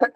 Good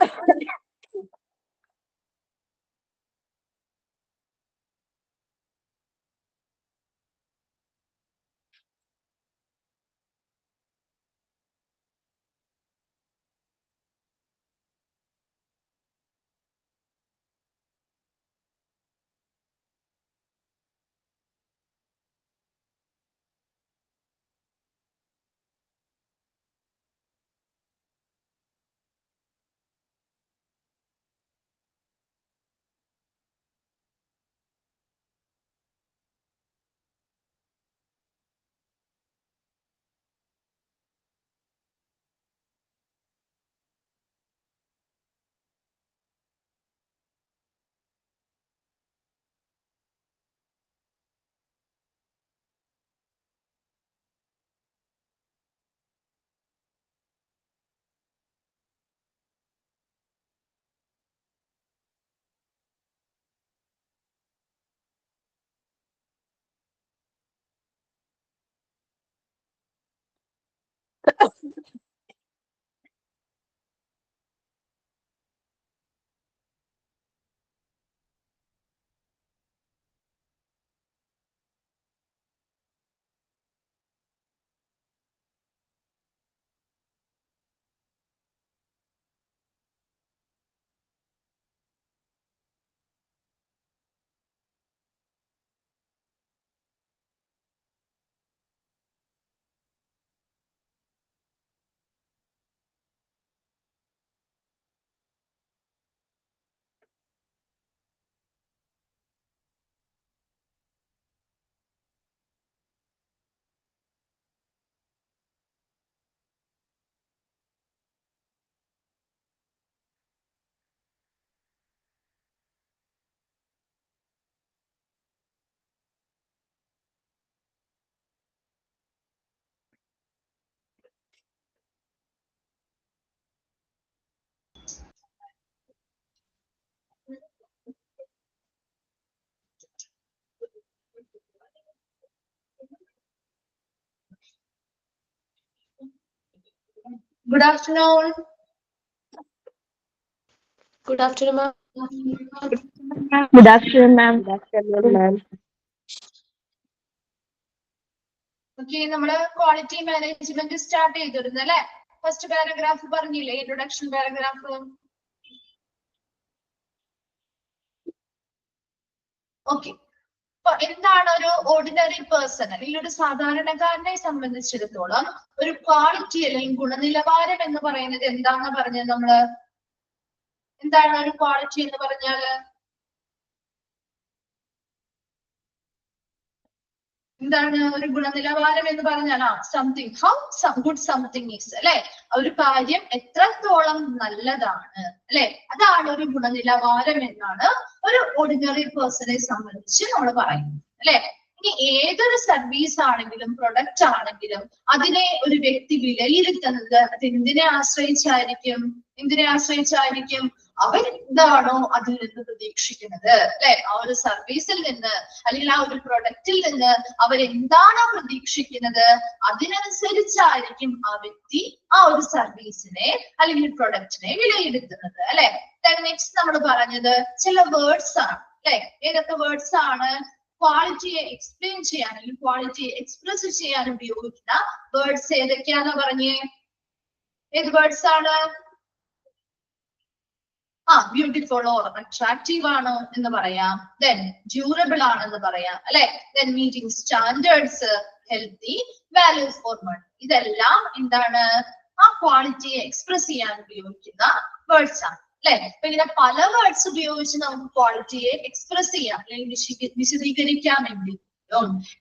afternoon. Good afternoon, ma'am. Good afternoon, ma'am. Good afternoon, ma'am. Okay, നമ്മള് quality management start ചെയ്തിരുന്നു അല്ലെ? First paragraph പറഞ്ഞില്ലേ, introduction paragraph. Okay, അപ്പൊ എന്താണ് ഒരു ഓർഡിനറി പേഴ്സൺ അല്ലെങ്കിൽ ഒരു സാധാരണക്കാരനെ സംബന്ധിച്ചിടത്തോളം ഒരു ക്വാളിറ്റി അല്ലെങ്കിൽ ഗുണനിലവാരം എന്ന് പറയുന്നത് എന്താണെന്ന് പറഞ്ഞത് നമ്മള്? എന്താണ് ഒരു ക്വാളിറ്റി എന്ന് പറഞ്ഞാല്? എന്താണ് ഒരു ഗുണനിലവാരം എന്ന് പറഞ്ഞാൽ? Something, how good something is അല്ലെ? ഒരു കാര്യം എത്രത്തോളം നല്ലതാണ് അല്ലെ, അതാണ് ഒരു ഗുണനിലവാരം എന്നാണ് ഒരു ഓർഡിനറി പേഴ്സണെ സംബന്ധിച്ച് നമ്മൾ പറയുന്നത് അല്ലെ. ഇനി ഏതൊരു സർവീസ് ആണെങ്കിലും പ്രൊഡക്റ്റ് ആണെങ്കിലും അതിനെ ഒരു വ്യക്തി വിലയിരുത്തുന്നത് അത് എന്തിനെ ആശ്രയിച്ചായിരിക്കും? എന്തിനെ ആശ്രയിച്ചായിരിക്കും? അവൻ എന്താണോ അതിൽ നിന്ന് പ്രതീക്ഷിക്കുന്നത് അല്ലെ, ആ ഒരു സർവീസിൽ നിന്ന് അല്ലെങ്കിൽ ആ ഒരു പ്രൊഡക്റ്റിൽ നിന്ന് അവരെന്താണോ പ്രതീക്ഷിക്കുന്നത് അതിനനുസരിച്ചായിരിക്കും ആ വ്യക്തി ആ ഒരു സർവീസിനെ അല്ലെങ്കിൽ പ്രൊഡക്റ്റിനെ വിലയിരുത്തുന്നത് അല്ലെ. നെക്സ്റ്റ് നമ്മൾ പറഞ്ഞത് ചില വേർഡ്സ് ആണ് അല്ലെ. ഏതൊക്കെ വേർഡ്സ് ആണ്? ക്വാളിറ്റിയെ എക്സ്പ്ലെയിൻ ചെയ്യാൻ അല്ലെങ്കിൽ ക്വാളിറ്റിയെ എക്സ്പ്രസ് ചെയ്യാൻ ഉപയോഗിക്കുന്ന വേർഡ്സ് ഏതൊക്കെയാന്ന് പറഞ്ഞേ? ഏത് വേർഡ്സ് ആണ്? ബ്യൂട്ടിഫുൾ ഓർ അട്രാക്റ്റീവ് ആണ് എന്ന് പറയാം, ദെൻ ഡ്യൂറബിൾ ആണെന്ന് പറയാം അല്ലെ, then meeting standards, healthy, values for money. ഇതെല്ലാം എന്താണ്? ആ ക്വാളിറ്റിയെ എക്സ്പ്രസ് ചെയ്യാൻ ഉപയോഗിക്കുന്ന വേർഡ്സ് ആണ് അല്ലെ. അപ്പൊ ഇങ്ങനെ പല വേർഡ്സ് ഉപയോഗിച്ച് നമുക്ക് ക്വാളിറ്റിയെ എക്സ്പ്രസ് ചെയ്യാം അല്ലെങ്കിൽ വിശദീകരിക്കാൻ വേണ്ടി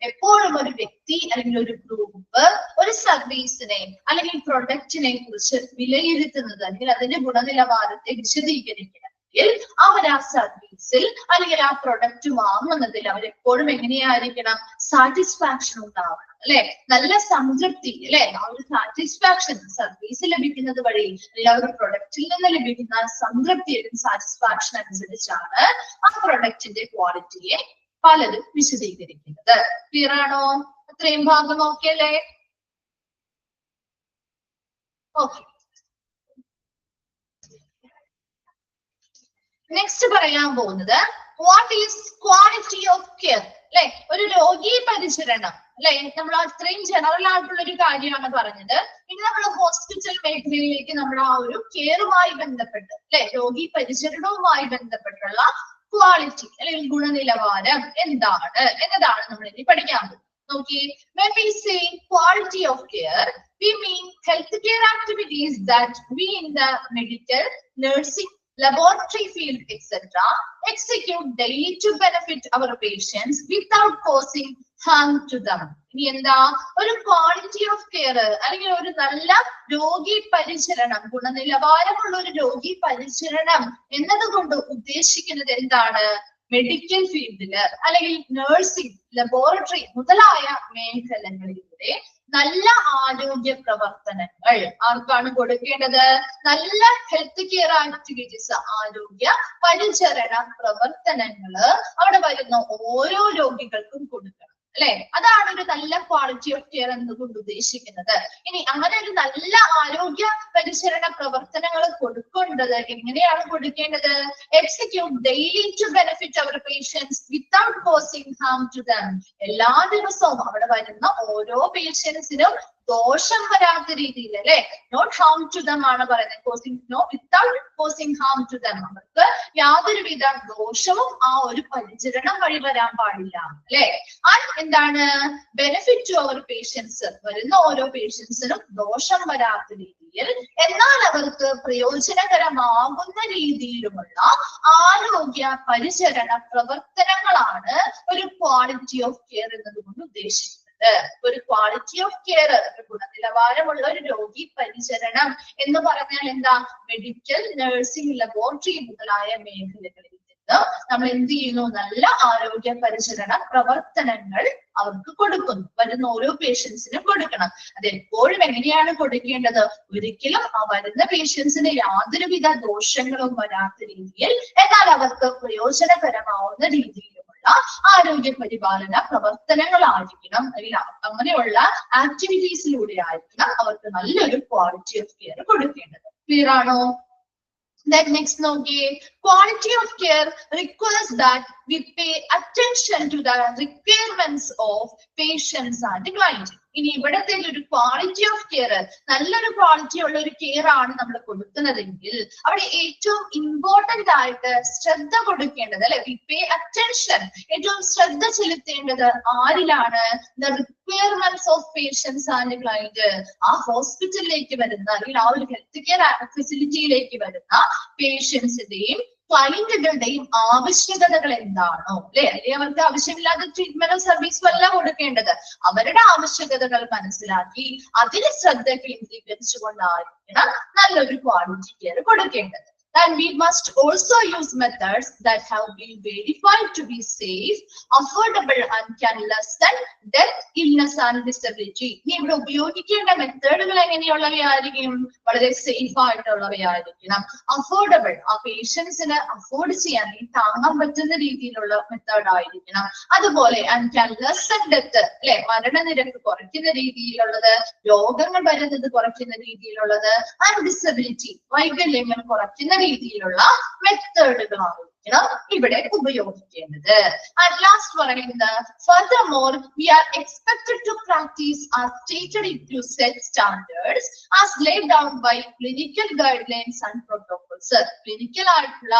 എപ്പോഴും ഒരു വ്യക്തി അല്ലെങ്കിൽ ഒരു ഗ്രൂപ്പ് ഒരു സർവീസിനെ അല്ലെങ്കിൽ പ്രൊഡക്റ്റിനെ കുറിച്ച് വിലയിരുത്തുന്നത് അല്ലെങ്കിൽ അതിന്റെ ഗുണനിലവാരത്തെ വിശദീകരിക്കണമെങ്കിൽ അവർ ആ സർവീസിൽ അല്ലെങ്കിൽ ആ പ്രൊഡക്റ്റ് വാങ്ങുന്നതിൽ അവരെപ്പോഴും എങ്ങനെയായിരിക്കണം? സാറ്റിസ്ഫാക്ഷൻ ഉണ്ടാവണം അല്ലെ, നല്ല സംതൃപ്തി അല്ലെ. ആ ഒരു സാറ്റിസ്ഫാക്ഷൻ സർവീസ് ലഭിക്കുന്നത് വഴി അല്ലെങ്കിൽ ആ ഒരു പ്രൊഡക്റ്റിൽ നിന്ന് ലഭിക്കുന്ന സംതൃപ്തി അല്ലെങ്കിൽ സാറ്റിസ്ഫാക്ഷൻ അനുസരിച്ചാണ് ആ പ്രൊഡക്റ്റിന്റെ ക്വാളിറ്റിയെ പലരും വിശദീകരിക്കുന്നത്. ക്ലിയർ ആണോ? അത്രയും ഭാഗം ഓക്കെ അല്ലേ? ഓക്കെ, നെക്സ്റ്റ് പറയാൻ പോകുന്നത് what is quality of care അല്ലെ, ഒരു രോഗി പരിചരണം അല്ലെ. നമ്മൾ അത്രയും ജനറൽ ആയിട്ടുള്ള ഒരു കാര്യമാണ് പറഞ്ഞത്. ഇനി നമ്മൾ ഹോസ്പിറ്റൽ മേഖലയിലേക്ക് നമ്മൾ ആ ഒരു കെയറുമായി ബന്ധപ്പെട്ട് അല്ലെ, രോഗി പരിചരണവുമായി ബന്ധപ്പെട്ടുള്ള ക്വാളിറ്റി അല്ലെങ്കിൽ ഗുണനിലവാരം എന്താണ് എന്നതാണ് നമ്മൾ ഇനി പഠിക്കാൻ പോകുന്നത്. നോക്കി, when we say quality of care, we mean healthcare activities that we in the medical, nursing, laboratory field, etc. execute daily to benefit our patients without causing harm to them. ഇനി എന്താ ഒരു ക്വാളിറ്റി ഓഫ് കെയർ അല്ലെങ്കിൽ ഒരു നല്ല രോഗി പരിചരണം, ഗുണനിലവാരമുള്ള ഒരു രോഗി പരിചരണം എന്നതുകൊണ്ട് ഉദ്ദേശിക്കുന്നത് എന്താണ്? മെഡിക്കൽ ഫീൽഡില് അല്ലെങ്കിൽ നഴ്സിംഗ്, ലബോറട്ടറി മുതലായ മേഖലകളിലൂടെ നല്ല ആരോഗ്യ പ്രവർത്തനങ്ങൾ ആർക്കാണ് കൊടുക്കേണ്ടത്? നല്ല ഹെൽത്ത് കെയർ ആക്ടിവിറ്റീസ്, ആരോഗ്യ പരിചരണ പ്രവർത്തനങ്ങള് അവിടെ വരുന്ന ഓരോ രോഗികൾക്കും കൊടുക്കണം അല്ലെ. അതാണ് ഒരു നല്ല ക്വാളിറ്റി ഓഫ് കെയർ എന്നതുകൊണ്ട് ഉദ്ദേശിക്കുന്നത്. ഇനി അങ്ങനെ ഒരു നല്ല ആരോഗ്യ പരിചരണ പ്രവർത്തനങ്ങൾ കൊടുക്കേണ്ടത് എങ്ങനെയാണ് കൊടുക്കേണ്ടത്? Execute daily to benefit our patients without causing harm to them. എല്ലാ ദിവസവും അവിടെ വരുന്ന ഓരോ പേഷ്യൻസിനും ദോഷം വരാത്ത രീതിയിൽ അല്ലെ, നോട്ട് ഹാം ടു ദം ആണ് പറയുന്നത്, without causing harm to them. അവർക്ക് യാതൊരുവിധ ദോഷവും ആ ഒരു പരിചരണം വഴി വരാൻ പാടില്ല അല്ലെ. എന്താണ്? ബെനിഫിറ്റ് ടു അവർ പേഷ്യൻസ്, വരുന്ന ഓരോ പേഷ്യൻസിനും ദോഷം വരാത്ത രീതിയിൽ എന്നാൽ അവർക്ക് പ്രയോജനകരമാകുന്ന രീതിയിലുമുള്ള ആരോഗ്യ പരിചരണ പ്രവർത്തനങ്ങളാണ് ഒരു ക്വാളിറ്റി ഓഫ് കെയർ എന്നതുകൊണ്ട് ഉദ്ദേശിക്കുന്നത്. ഒരു ക്വാളിറ്റി ഓഫ് കെയർ, ഗുണനിലവാരമുള്ള ഒരു രോഗി പരിചരണം എന്ന് പറഞ്ഞാൽ എന്താ? മെഡിക്കൽ, നഴ്സിംഗ്, ലബോറട്ടറി മുതലായ മേഖലകളിൽ നിന്ന് നമ്മൾ എന്ത് ചെയ്യുന്നു? നല്ല ആരോഗ്യ പരിചരണ പ്രവർത്തനങ്ങൾ അവർക്ക് കൊടുക്കുന്നു, വരുന്ന ഓരോ പേഷ്യൻസിനും കൊടുക്കണം. അതെപ്പോഴും എങ്ങനെയാണ് കൊടുക്കേണ്ടത്? ഒരിക്കലും ആ വരുന്ന പേഷ്യൻസിന് യാതൊരുവിധ ദോഷങ്ങളും വരാത്ത രീതിയിൽ എന്നാൽ അവർക്ക് പ്രയോജനകരമാവുന്ന രീതിയിലുമുള്ള ആരോഗ്യ പരിപാലന പ്രവർത്തനങ്ങളായിരിക്കണം, അല്ലെങ്കിൽ അങ്ങനെയുള്ള ആക്ടിവിറ്റീസിലൂടെ ആയിരിക്കണം അവർക്ക് നല്ലൊരു ക്വാളിറ്റി ഓഫ് കെയർ കൊടുക്കേണ്ടത്. ക്ലിയർ ആണോ? Then next നോക്കിയേ, quality of care requires that we pay attention to the requirements of patients and clients. ഇനി ഇവിടത്തെ ഒരു ക്വാളിറ്റി ഓഫ് കെയർ, നല്ലൊരു ക്വാളിറ്റി ഉള്ള ഒരു കെയർ ആണ് നമ്മൾ കൊടുക്കുന്നതെങ്കിൽ അവിടെ ഏറ്റവും ഇമ്പോർട്ടന്റ് ആയിട്ട് ശ്രദ്ധ കൊടുക്കേണ്ടത് അല്ലെ, വി പേ അറ്റൻഷൻ, ഏറ്റവും ശ്രദ്ധ ചെലുത്തേണ്ടത് ആരിലാണ്? The requirements of patients and client. ആ ഹോസ്പിറ്റലിലേക്ക് വരുന്ന അല്ലെങ്കിൽ ആ ഒരു ഹെൽത്ത് കെയർ ഫെസിലിറ്റിയിലേക്ക് വരുന്ന പേഷ്യൻസിന്റെയും ക്ലയന്റുകളുടെയും ആവശ്യകതകൾ എന്താണോ അല്ലെ, അല്ലെങ്കിൽ അവർക്ക് ആവശ്യമില്ലാത്ത ട്രീറ്റ്മെന്റോ സർവീസോ അല്ല കൊടുക്കേണ്ടത്. അവരുടെ ആവശ്യകതകൾ മനസ്സിലാക്കി അതിന് ശ്രദ്ധ കേന്ദ്രീകരിച്ചുകൊണ്ടായിരിക്കണം നല്ലൊരു ക്വാളിറ്റി കെയർ കൊടുക്കേണ്ടത്. And we must also use methods that have been verified to be safe, affordable and can lessen death, illness and disability. ഇനി ഇവിടെ ഉപയോഗിക്കേണ്ട മെത്തേഡുകൾ എങ്ങനെയുള്ളവയായിരിക്കും? വളരെ സേഫ് ആയിട്ടുള്ളവയായിരിക്കണം, അഫോർഡബിൾ, ആ പേഷ്യൻസിന് അഫോർഡ് ചെയ്യാൻ താങ്ങാൻ പറ്റുന്ന രീതിയിലുള്ള മെത്തേഡ് ആയിരിക്കണം. അതുപോലെ and can lessen death അല്ലെ, മരണനിരക്ക് കുറയ്ക്കുന്ന രീതിയിലുള്ളത്, രോഗങ്ങൾ വരുന്നത് കുറയ്ക്കുന്ന രീതിയിലുള്ളത്, and disability, വൈകല്യങ്ങൾ കുറയ്ക്കുന്ന രീതിയിലുള്ള മെത്തേഡുകളായിരിക്കണം ഇവിടെ ഉപയോഗിക്കേണ്ടത്. And last പറയുന്നത്, furthermore we are expected to practice as stated to set standards as laid down by clinical guidelines and protocols. Clinical ആയിട്ടുള്ള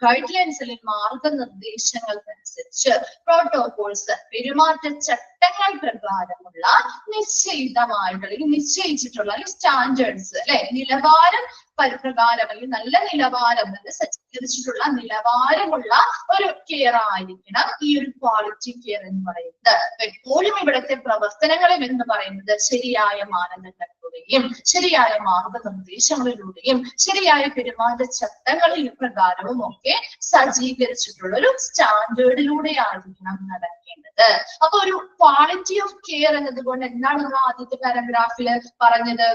ഗൈഡ്ലൈൻസ് അല്ലെങ്കിൽ മാർഗനിർദ്ദേശങ്ങൾക്കനുസരിച്ച്, പ്രോട്ടോകോൾസ്, പെരുമാറ്റ ചട്ടങ്ങൾ പ്രകാരമുള്ള നിശ്ചയിതമായിട്ട് അല്ലെങ്കിൽ നിശ്ചയിച്ചിട്ടുള്ള സ്റ്റാൻഡേർഡ്സ് അല്ലെ, നിലവാരം പ്രകാരം അല്ലെങ്കിൽ നല്ല നിലവാരം സജ്ജീകരിച്ചിട്ടുള്ള നിലവാരമുള്ള ഒരു കെയർ ആയിരിക്കണം ഈ ഒരു ക്വാളിറ്റി കെയർ എന്ന് പറയുന്നത്. എപ്പോഴും ഇവിടുത്തെ പ്രവർത്തനങ്ങളും എന്ന് പറയുന്നത് ശരിയായ മാനദണ്ഡങ്ങളിലൂടെയും ശരിയായ മാർഗനിർദ്ദേശങ്ങളിലൂടെയും ശരിയായ പെരുമാറ്റ ചട്ടങ്ങളിൽ പ്രകാരവും ഒക്കെ സജ്ജീകരിച്ചിട്ടുള്ള ഒരു സ്റ്റാൻഡേർഡിലൂടെ ആയിരിക്കണം നടക്കേണ്ടത്. അപ്പൊ ഒരു ക്വാളിറ്റി ഓഫ് കെയർ എന്നതുകൊണ്ട് എന്താണ് നമ്മൾ ആദ്യത്തെ പാരഗ്രാഫിൽ പറഞ്ഞത്?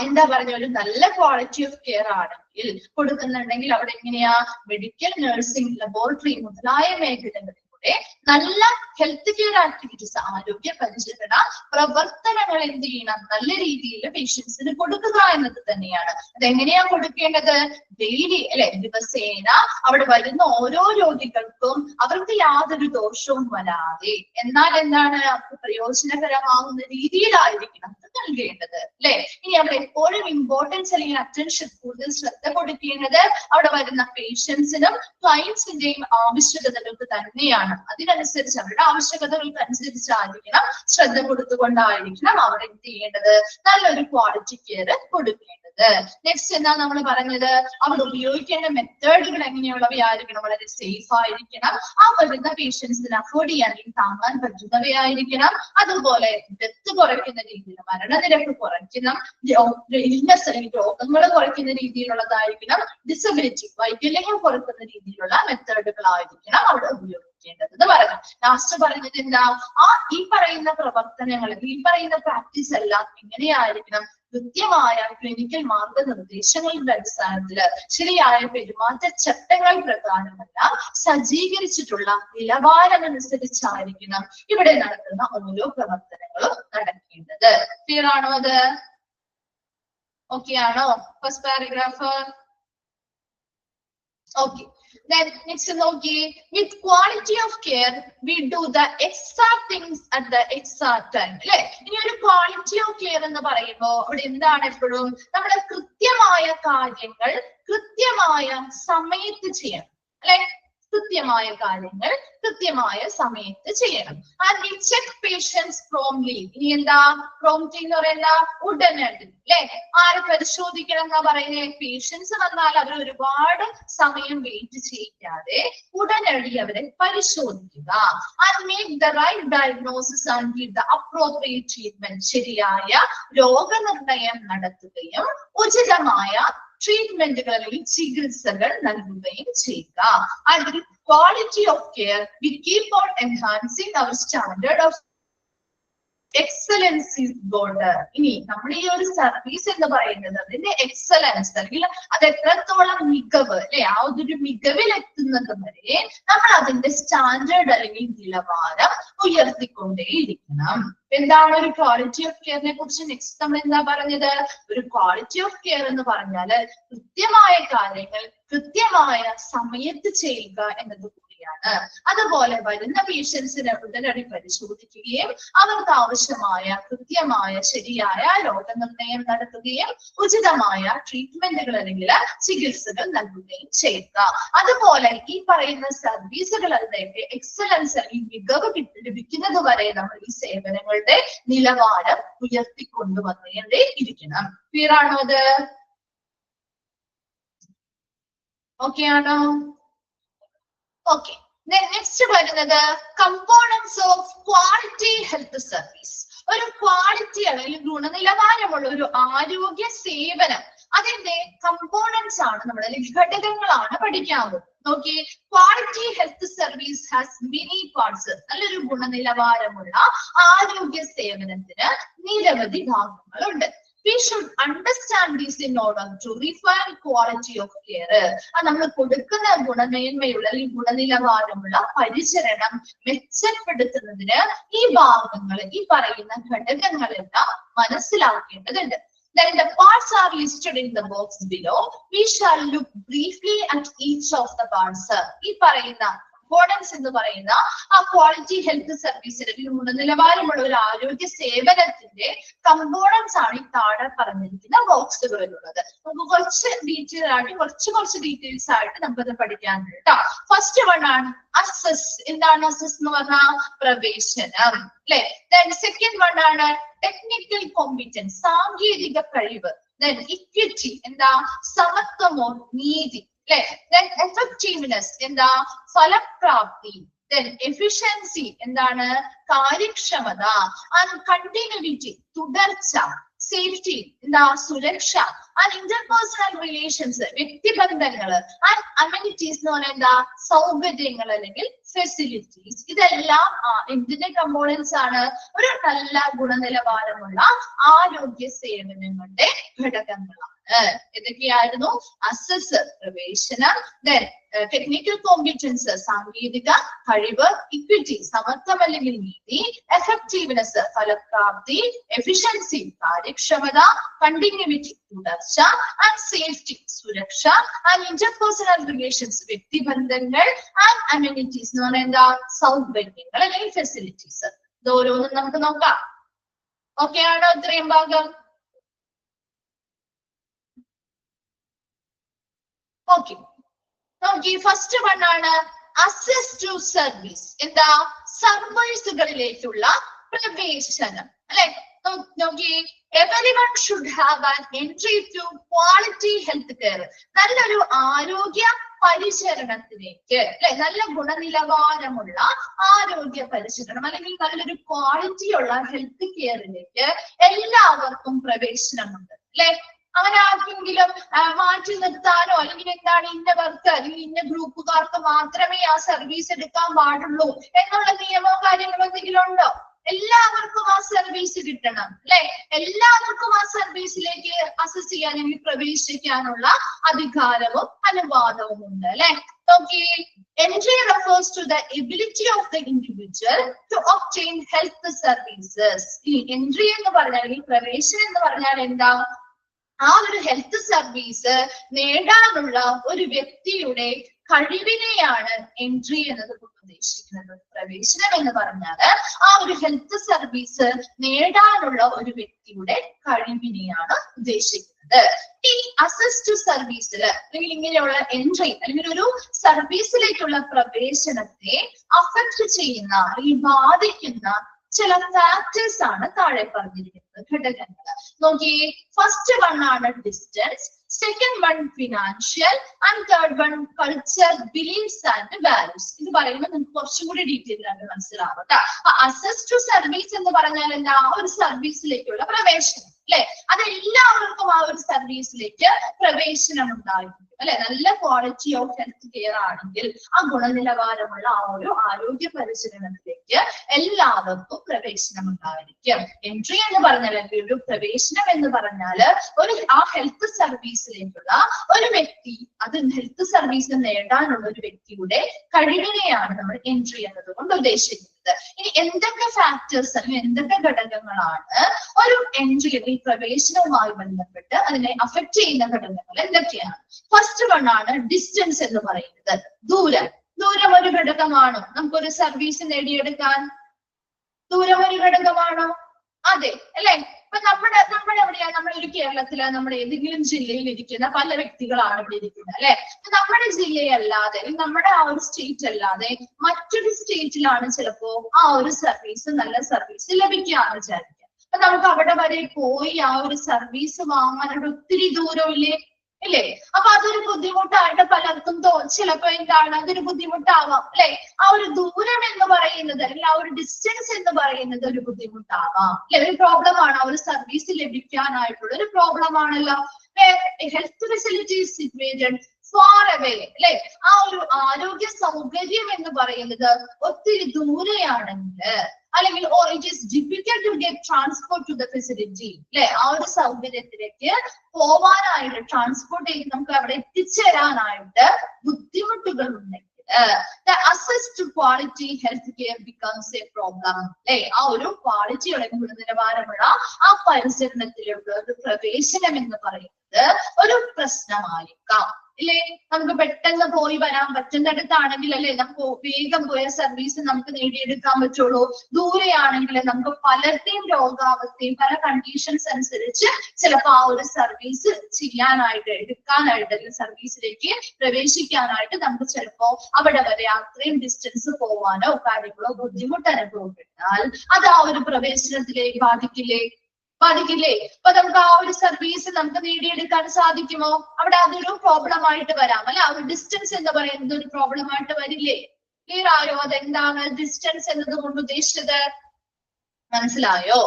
എന്താ പറഞ്ഞ, ഒരു നല്ല ക്വാളിറ്റി ഓഫ് കെയർ ആണെങ്കിൽ കൊടുക്കുന്നുണ്ടെങ്കിൽ അവിടെ എങ്ങനെയാ? മെഡിക്കൽ, നഴ്സിംഗ്, ലബോറട്ടറി മുതലായ മേഖലകളിലൂടെ നല്ല ഹെൽത്ത് കെയർ ആക്ടിവിറ്റീസ്, ആരോഗ്യ പരിചരണ പ്രവർത്തനങ്ങൾ എന്ത് ചെയ്യണം, നല്ല രീതിയിൽ പേഷ്യൻസിന് കൊടുക്കുക എന്നത് തന്നെയാണ്. അതെങ്ങനെയാ കൊടുക്കേണ്ടത്? ഡെയിലി അല്ലെ, ദിവസേന അവിടെ വരുന്ന ഓരോ രോഗികൾക്കും അവർക്ക് യാതൊരു ദോഷവും വരാതെ, എന്നാൽ എന്താണ് അവർക്ക് പ്രയോജനകരമാകുന്ന രീതിയിലായിരിക്കണം അത് നൽകേണ്ടത് അല്ലെ. ഇനി അവിടെ എപ്പോഴും ഇമ്പോർട്ടൻസ് അല്ലെങ്കിൽ അറ്റൻഷൻ, കൂടുതൽ ശ്രദ്ധ കൊടുക്കേണ്ടത് അവിടെ വരുന്ന പേഷ്യൻസിനും ക്ലയൻസിന്റെയും ആവശ്യകതകൾക്ക് തന്നെയാണ്. അതിനനുസരിച്ച് അവരുടെ ആവശ്യകതകൾക്ക് അനുസരിച്ചായിരിക്കണം, ശ്രദ്ധ കൊടുത്തുകൊണ്ടായിരിക്കണം അവർ എന്ത് ചെയ്യേണ്ടത്, നല്ലൊരു ക്വാളിറ്റി കെയർ കൊടുക്കേണ്ടത്. നെക്സ്റ്റ് എന്താ നമ്മൾ പറഞ്ഞത്, അവിടെ ഉപയോഗിക്കേണ്ട മെത്തേഡുകൾ എങ്ങനെയുള്ളവയായിരിക്കണം, വളരെ സേഫ് ആയിരിക്കണം, ആ വരുന്ന പേഷ്യൻസിന് അഫോർഡ് ചെയ്യാൻ താങ്ങാൻ പറ്റുന്നവയായിരിക്കണം, അതുപോലെ ഡെത്ത് കുറയ്ക്കുന്ന രീതിയിൽ, മരണനിരക്ക് കുറയ്ക്കണം, ഇൽനെസ് അല്ലെങ്കിൽ രോഗങ്ങൾ കുറയ്ക്കുന്ന രീതിയിലുള്ളതായിരിക്കണം, ഡിസബിലിറ്റി വൈകല്യങ്ങൾ കുറയ്ക്കുന്ന രീതിയിലുള്ള മെത്തേഡുകളായിരിക്കണം അവിടെ ഉപയോഗിക്കേണ്ടത് എന്ന് പറഞ്ഞു. ലാസ്റ്റ് പറഞ്ഞത് എന്താ, ഈ പറയുന്ന പ്രവർത്തനങ്ങൾ, ഈ പറയുന്ന പ്രാക്ടീസ് എല്ലാം എങ്ങനെയായിരിക്കണം, കൃത്യമായ ക്ലിനിക്കൽ മാർഗനിർദ്ദേശങ്ങളുടെ അടിസ്ഥാനത്തിൽ ശരിയായ പെരുമാറ്റ ചട്ടങ്ങൾ പ്രകാരമെല്ലാം സജ്ജീകരിച്ചിട്ടുള്ള നിലവാരം അനുസരിച്ചായിരിക്കണം ഇവിടെ നടക്കുന്ന ഓരോ പ്രവർത്തനങ്ങളും നടക്കേണ്ടത്. ക്ലിയർ ആണോ? അത് ഓക്കെ ആണോ? First paragraph okay. Then next നോക്കി, with quality of care we do the exact things at the exact time. അല്ലെ, ഇനി ഒരു ക്വാളിറ്റി ഓഫ് കെയർ എന്ന് പറയുമ്പോൾ അവിടെ എന്താണ് എപ്പോഴും നമ്മുടെ കൃത്യമായ കാര്യങ്ങൾ കൃത്യമായ സമയത്ത് ചെയ്യണം അല്ലെ, കൃത്യമായ കാര്യങ്ങൾ കൃത്യമായ സമയത്ത് ചെയ്യണം. And we check patients promptly. ഇനി എന്താ പ്രോംപ്റ്റ് എന്ന് പറയുന്ന ഉടനടി അല്ലെ, ആരെ പരിശോധിക്കണം എന്നാ പറയുന്നത്, പേഷ്യൻസ് വന്നാൽ അവർ ഒരുപാട് സമയം വെയിറ്റ് ചെയ്യാതെ ഉടനടി അവരെ പരിശോധിക്കുക. And make the right diagnosis and give the appropriate treatment. ശരിയായ രോഗനിർണയം നടത്തുകയും ഉചിതമായ ട്രീറ്റ്മെന്റുകൾ അല്ലെങ്കിൽ ചികിത്സകൾ നൽകുകയും ചെയ്യുക. And quality of care we keep on enhancing our standard of excellence is gold. ഇനി നമ്മുടെ ഈ ഒരു സർവീസ് എന്ന് പറയുന്നത് അതിന്റെ എക്സലൻസ് അല്ലെങ്കിൽ അത് എത്രത്തോളം മികവ് അല്ലെ, ആ ഒരു മികവിൽ എത്തുന്നത് വരെ നമ്മൾ അതിന്റെ സ്റ്റാൻഡേർഡ് അല്ലെങ്കിൽ നിലവാരം ഉയർത്തിക്കൊണ്ടേയിരിക്കണം. എന്താണ് ഒരു ക്വാളിറ്റി ഓഫ് കെയറിനെ കുറിച്ച് നെക്സ്റ്റ് നമ്മൾ എന്താ പറഞ്ഞത്, ഒരു ക്വാളിറ്റി ഓഫ് കെയർ എന്ന് പറഞ്ഞാല് കൃത്യമായ കാര്യങ്ങൾ കൃത്യമായ സമയത്ത് ചെയ്യുക എന്നത് കൂടിയാണ്. അതുപോലെ വരുന്ന പേഷ്യൻസിനെ ഉടനടി പരിശോധിക്കുകയും അവർക്ക് ആവശ്യമായ കൃത്യമായ ശരിയായ രോഗനിർണയം നടത്തുകയും ഉചിതമായ ട്രീറ്റ്മെന്റുകൾ അല്ലെങ്കിൽ ചികിത്സകൾ നൽകുകയും ചെയ്യുക. അതുപോലെ ഈ പറയുന്ന സർവീസുകളുടെ എക്സലൻസ് അല്ലെങ്കിൽ മികവ് ലഭിക്കുന്നത് വരെ നമ്മൾ ഈ സേവനങ്ങളുടെ നിലവാരം ഉയർത്തിക്കൊണ്ടുവന്നേ ഇരിക്കണം. ക്ലിയർ ആണോ? അത് ഓക്കെ ആണോ? ഓക്കെ. നെക്സ്റ്റ് വരുന്നത് components of quality health service. ഒരു ക്വാളിറ്റി അല്ലെങ്കിൽ ഗുണനിലവാരമുള്ള ഒരു ആരോഗ്യ സേവനം അതിന്റെ കമ്പോണൻസ് ആണ് നമ്മൾ, അല്ലെങ്കിൽ ഘടകങ്ങളാണ് പഠിക്കാവുന്നത്. നോക്കി, quality health service has many parts. നല്ലൊരു ഗുണനിലവാരമുള്ള ആരോഗ്യ സേവനത്തിന് നിരവധി ഭാഗങ്ങളുണ്ട്. We should understand this in order to refine quality of care. നമ്മൾ കൊടുക്കുന്ന ഗുണമേന്മയുള്ള അല്ലെങ്കിൽ ഗുണനിലവാരമുള്ള പരിചരണം മെച്ചപ്പെടുത്തുന്നതിന് ഈ ഭാഗങ്ങൾ, ഈ പറയുന്ന ഘടകങ്ങളെല്ലാം മനസ്സിലാക്കേണ്ടതുണ്ട്. Then the parts are listed in the box below. We shall look briefly at each of the parts. ഈ പറയുന്ന കമ്പോണൻസ് എന്ന് പറയുന്ന ആ ക്വാളിറ്റി ഹെൽത്ത് സർവീസിൽ ഗുണനിലവാരമുള്ള ഒരു ആരോഗ്യ സേവനത്തിന്റെ കമ്പോണൻസ് ആണ് ഈ താഴെ പറഞ്ഞിരിക്കുന്ന ബോക്സുകളിലുള്ളത്. നമുക്ക് കുറച്ച് ഡീറ്റെയിൽ ആയിട്ട് കുറച്ച് ഡീറ്റെയിൽസ് ആയിട്ട് നമുക്കത് പഠിക്കാനുണ്ട് കേട്ടോ. ഫസ്റ്റ് വൺ ആണ് അസസ്. എന്താണ് അസസ് എന്ന് പറഞ്ഞാൽ പ്രവേശനം അല്ലെ. ദെൻ സെക്കൻഡ് വൺ ആണ് ടെക്നിക്കൽ കോമ്പിറ്റൻസ്, സാങ്കേതിക കഴിവ്. ദെൻ ഇക്വിറ്റി, എന്താ സമത്വമോ നീതി അല്ലെ. ദെൻ എഫക്റ്റീവ്നെസ്, എന്താ ഫലപ്രാപ്തി. ദെൻ എഫിഷ്യൻസി, എന്താണ് കാര്യക്ഷമത. ആൻഡ് കണ്ടിന്യൂറ്റി, തുടർച്ച. സേഫ്റ്റി, എന്താ സുരക്ഷ. ആൻഡ് ഇന്റർപേഴ്സണൽ റിലേഷൻസ്, വ്യക്തിബന്ധങ്ങള്. ആൻഡ് അമ്യൂണിറ്റീസ് എന്ന് പറഞ്ഞാൽ എന്താ സൗകര്യങ്ങൾ അല്ലെങ്കിൽ ഫെസിലിറ്റീസ്. ഇതെല്ലാം എന്തിന്റെ കമ്പോണൻസ് ആണ്? ഒരു നല്ല ഗുണനിലവാരമുള്ള ആരോഗ്യ സേവനങ്ങളുടെ ഘടകങ്ങളാണ്. ഏതൊക്കെയായിരുന്നു? അസസ് പ്രവേശനം, ദെൻ ടെക്നിക്കൽ കോമ്പിറ്റൻസ് സാങ്കേതിക കഴിവ്, ഇക്വിറ്റി സമത്വം അല്ലെങ്കിൽ നീതി, എഫക്റ്റീവ്നെസ് ഫലപ്രാപ്തി, എഫിഷ്യൻസി കാര്യക്ഷമത, കണ്ടിന്യൂവിറ്റി തുടർച്ച, ആൻഡ് സേഫ്റ്റി സുരക്ഷ, ആൻഡ് ഇന്റർപേഴ്സണൽ റിലേഷൻസ് വ്യക്തിബന്ധങ്ങൾ, ആൻഡ് അമ്യൂണിറ്റീസ് എന്ന് പറയുന്നത് എന്താ? സൗകര്യങ്ങൾ അല്ലെങ്കിൽ ഫെസിലിറ്റീസ്. ഇത് ഓരോന്നും നമുക്ക് നോക്കാം. ഓക്കെ ആണോ ഇത്രയും ഭാഗം? ഓക്കെ നോക്കി, ഫസ്റ്റ് വൺ ആണ് അക്സസ് ടു സർവീസ്. എന്താ? സർവീസുകളിലേക്കുള്ള പ്രവേശനം അല്ലെ. നോക്കി, everyone should have an entry to quality health care. നല്ലൊരു ആരോഗ്യ പരിചരണത്തിലേക്ക് അല്ലെ, നല്ല ഗുണനിലവാരമുള്ള ആരോഗ്യ പരിചരണം അല്ലെങ്കിൽ നല്ലൊരു ക്വാളിറ്റി ഉള്ള ഹെൽത്ത് കെയറിലേക്ക് എല്ലാവർക്കും പ്രവേശനമുണ്ട് അല്ലെ. അങ്ങനെ ആർക്കെങ്കിലും മാറ്റി നിർത്താനോ അല്ലെങ്കിൽ എന്താണ് ഇന്നവർക്ക് അല്ലെങ്കിൽ ഇന്ന ഗ്രൂപ്പുകാർക്ക് മാത്രമേ ആ സർവീസ് എടുക്കാൻ പാടുള്ളൂ എന്നുള്ള നിയമോ കാര്യങ്ങളോ എന്തെങ്കിലും ഉണ്ടോ? എല്ലാവർക്കും ആ സർവീസ് കിട്ടണം അല്ലെ. എല്ലാവർക്കും ആ സർവീസിലേക്ക് അസസ് ചെയ്യാൻ അല്ലെങ്കിൽ പ്രവേശിക്കാനുള്ള അധികാരവും അനുവാദവും ഉണ്ട് അല്ലെ. നോക്കി, entry refers to the ability of the individual to obtain health services. ഈ entry എന്ന് പറഞ്ഞാൽ അല്ലെങ്കിൽ പ്രവേശനം എന്ന് പറഞ്ഞാൽ എന്താ? ആ ഒരു ഹെൽത്ത് സർവീസ് നേടാനുള്ള ഒരു വ്യക്തിയുടെ കഴിവിനെയാണ് എൻട്രി എന്നത് ഉദ്ദേശിക്കുന്നത്. പ്രവേശനം എന്ന് പറഞ്ഞാൽ ആ ഒരു ഹെൽത്ത് സർവീസ് നേടാനുള്ള ഒരു വ്യക്തിയുടെ കഴിവിനെയാണ് ഉദ്ദേശിക്കുന്നത്. ഈ അസസ് ടു സർവീസിൽ അല്ലെങ്കിൽ ഇങ്ങനെയുള്ള എൻട്രി അല്ലെങ്കിൽ ഒരു സർവീസിലേക്കുള്ള പ്രവേശനത്തെ അഫക്ട് ചെയ്യുന്ന അല്ലെങ്കിൽ ബാധിക്കുന്ന ചില ഫാക്ടേഴ്സ് ആണ് താഴെ പറഞ്ഞിരിക്കുന്നത്, ഘടകങ്ങൾ. നോക്കിയേ, ഫസ്റ്റ് വൺ ആണ് distance, second one financial, and third one culture, beliefs and values. ഇത് പറയുമ്പോൾ നിങ്ങൾക്ക് കുറച്ചും കൂടി ഡീറ്റെയിൽ ആയിട്ട് മനസ്സിലാവും കേട്ടോ. അസസ് ടു സർവീസ് എന്ന് പറഞ്ഞാൽ എന്താ? ഒരു സർവീസിലേക്കുള്ള പ്രവേശനം അല്ലെ. അതെല്ലാവർക്കും ആ ഒരു സർവീസിലേക്ക് പ്രവേശനം ഉണ്ടായിരിക്കും അല്ലെ. നല്ല ക്വാളിറ്റി ഓഫ് ഹെൽത്ത് കെയർ ആണെങ്കിൽ ആ ഗുണനിലവാരമുള്ള ആ ഒരു ആരോഗ്യ പരിചരണത്തിലേക്ക് എല്ലാവർക്കും പ്രവേശനം ഉണ്ടായിരിക്കും. എൻട്രി എന്ന് പറഞ്ഞാൽ അല്ലെങ്കിൽ ഒരു പ്രവേശനം എന്ന് പറഞ്ഞാൽ ഒരു ആ ഹെൽത്ത് സർവീസിലേക്കുള്ള ഒരു വ്യക്തി, അത് ഹെൽത്ത് സർവീസ് നേടാനുള്ള ഒരു വ്യക്തിയുടെ കഴിവിനെയാണ് നമ്മൾ എൻട്രി എന്നതുകൊണ്ട് ഉദ്ദേശിക്കുന്നത്. ഇനി എന്തൊക്കെ ഫാക്ടേഴ്സ് അല്ലെങ്കിൽ എന്തൊക്കെ ഘടകങ്ങളാണ് ഒരു എൻട്രി അല്ലെങ്കിൽ പ്രവേശനവുമായി ബന്ധപ്പെട്ട് അതിനെ അഫക്ട് ചെയ്യുന്ന ഘടകങ്ങൾ എന്തൊക്കെയാണ്? ഫസ്റ്റ് വൺ ആണ് ഡിസ്റ്റൻസ് എന്ന് പറയുന്നത്. ദൂരം. ദൂരം ഒരു ഘടകമാണോ? നമുക്കൊരു സർവീസ് നേടിയെടുക്കാൻ ദൂരം ഒരു ഘടകമാണോ? അതെ അല്ലെ. ഇപ്പൊ നമ്മുടെ എവിടെയാ? നമ്മളൊരു കേരളത്തില് നമ്മുടെ ഏതെങ്കിലും ജില്ലയിൽ ഇരിക്കുന്ന പല വ്യക്തികളാണ് ഇവിടെ ഇരിക്കുന്നത് അല്ലെ. നമ്മുടെ ജില്ലയല്ലാതെ നമ്മുടെ ആ ഒരു സ്റ്റേറ്റ് അല്ലാതെ മറ്റൊരു സ്റ്റേറ്റിലാണ് ചിലപ്പോ ആ ഒരു സർവീസ്, നല്ല സർവീസ് ലഭിക്കാന്ന് വിചാരിക്കാം. അപ്പൊ നമുക്ക് അവിടെ വരെ പോയി ആ ഒരു സർവീസ് വാങ്ങാനുള്ള ഒത്തിരി ദൂരമില്ലേ ഇല്ലേ? അപ്പൊ അതൊരു ബുദ്ധിമുട്ടായിട്ട് പലർക്കും ചിലപ്പോ എന്താണ് അതൊരു ബുദ്ധിമുട്ടാവാം അല്ലെ. ആ ഒരു ദൂരം എന്ന് പറയുന്നത് അല്ലെങ്കിൽ ആ ഒരു ഡിസ്റ്റൻസ് എന്ന് പറയുന്നത് ഒരു ബുദ്ധിമുട്ടാവാം അല്ലെ. ഒരു പ്രോബ്ലം ആണ്. ആ ഒരു സർവീസ് ലഭിക്കാനായിട്ടുള്ള ഒരു പ്രോബ്ലം ആണല്ലോ. Health facilities situated far away അല്ലെ. ആ ഒരു ആരോഗ്യ സൗകര്യം എന്ന് പറയുന്നത് ഒത്തിരി ദൂരെയാണെങ്കിൽ അല്ലെങ്കിൽ it is difficult to get transport to the facility അല്ലെ. ആ ഒരു സൗകര്യത്തിലേക്ക് പോവാനായിട്ട് ട്രാൻസ്പോർട്ട് ചെയ്ത് നമുക്ക് അവിടെ എത്തിച്ചേരാനായിട്ട് ബുദ്ധിമുട്ടുകൾ ഉണ്ടെങ്കിൽ the access to quality health care becomes a problem അല്ലെ. ആ ഒരു ക്വാളിറ്റി അല്ലെങ്കിൽ ഗുണനിലവാരമുള്ള ആ പരിചരണത്തിലുള്ള ഒരു പ്രവേശനം എന്ന് പറയുന്നത് ഒരു പ്രശ്നമായിരിക്കാം ഇല്ലേ. നമുക്ക് പെട്ടെന്ന് പോയി വരാൻ പറ്റുന്നിടത്താണെങ്കിൽ അല്ലെ നമുക്ക് വേഗം പോയ സർവീസ് നമുക്ക് നേടിയെടുക്കാൻ പറ്റുള്ളൂ. ദൂരെയാണെങ്കിൽ നമുക്ക് പലരുടെയും രോഗാവസ്ഥയും പല കണ്ടീഷൻസ് അനുസരിച്ച് ചിലപ്പോൾ ആ ഒരു സർവീസ് ചെയ്യാനായിട്ട് എടുക്കാനായിട്ട് അല്ലെങ്കിൽ സർവീസിലേക്ക് പ്രവേശിക്കാനായിട്ട് നമുക്ക് ചിലപ്പോ അവിടെ വരെ അത്രയും ഡിസ്റ്റൻസ് പോവാനോ കാര്യങ്ങളോ ബുദ്ധിമുട്ട് അനുഭവപ്പെട്ടാൽ അത് ആ ഒരു പ്രവേശനത്തിലേക്ക് ബാധിക്കില്ലേ? അപ്പൊ നമുക്ക് ആ ഒരു സർവീസ് നമുക്ക് നേടിയെടുക്കാൻ സാധിക്കുമോ? അവിടെ അതൊരു പ്രോബ്ലം ആയിട്ട് വരാം അല്ലെ. ആ ഒരു ഡിസ്റ്റൻസ് എന്ന് പറയുന്നത് ഒരു പ്രോബ്ലം ആയിട്ട് വരില്ലേ? ക്ലിയർ ആയോ? അതെന്താണ് ഡിസ്റ്റൻസ് എന്നതുകൊണ്ട് ഉദ്ദേശിച്ചത്? മനസ്സിലായോ?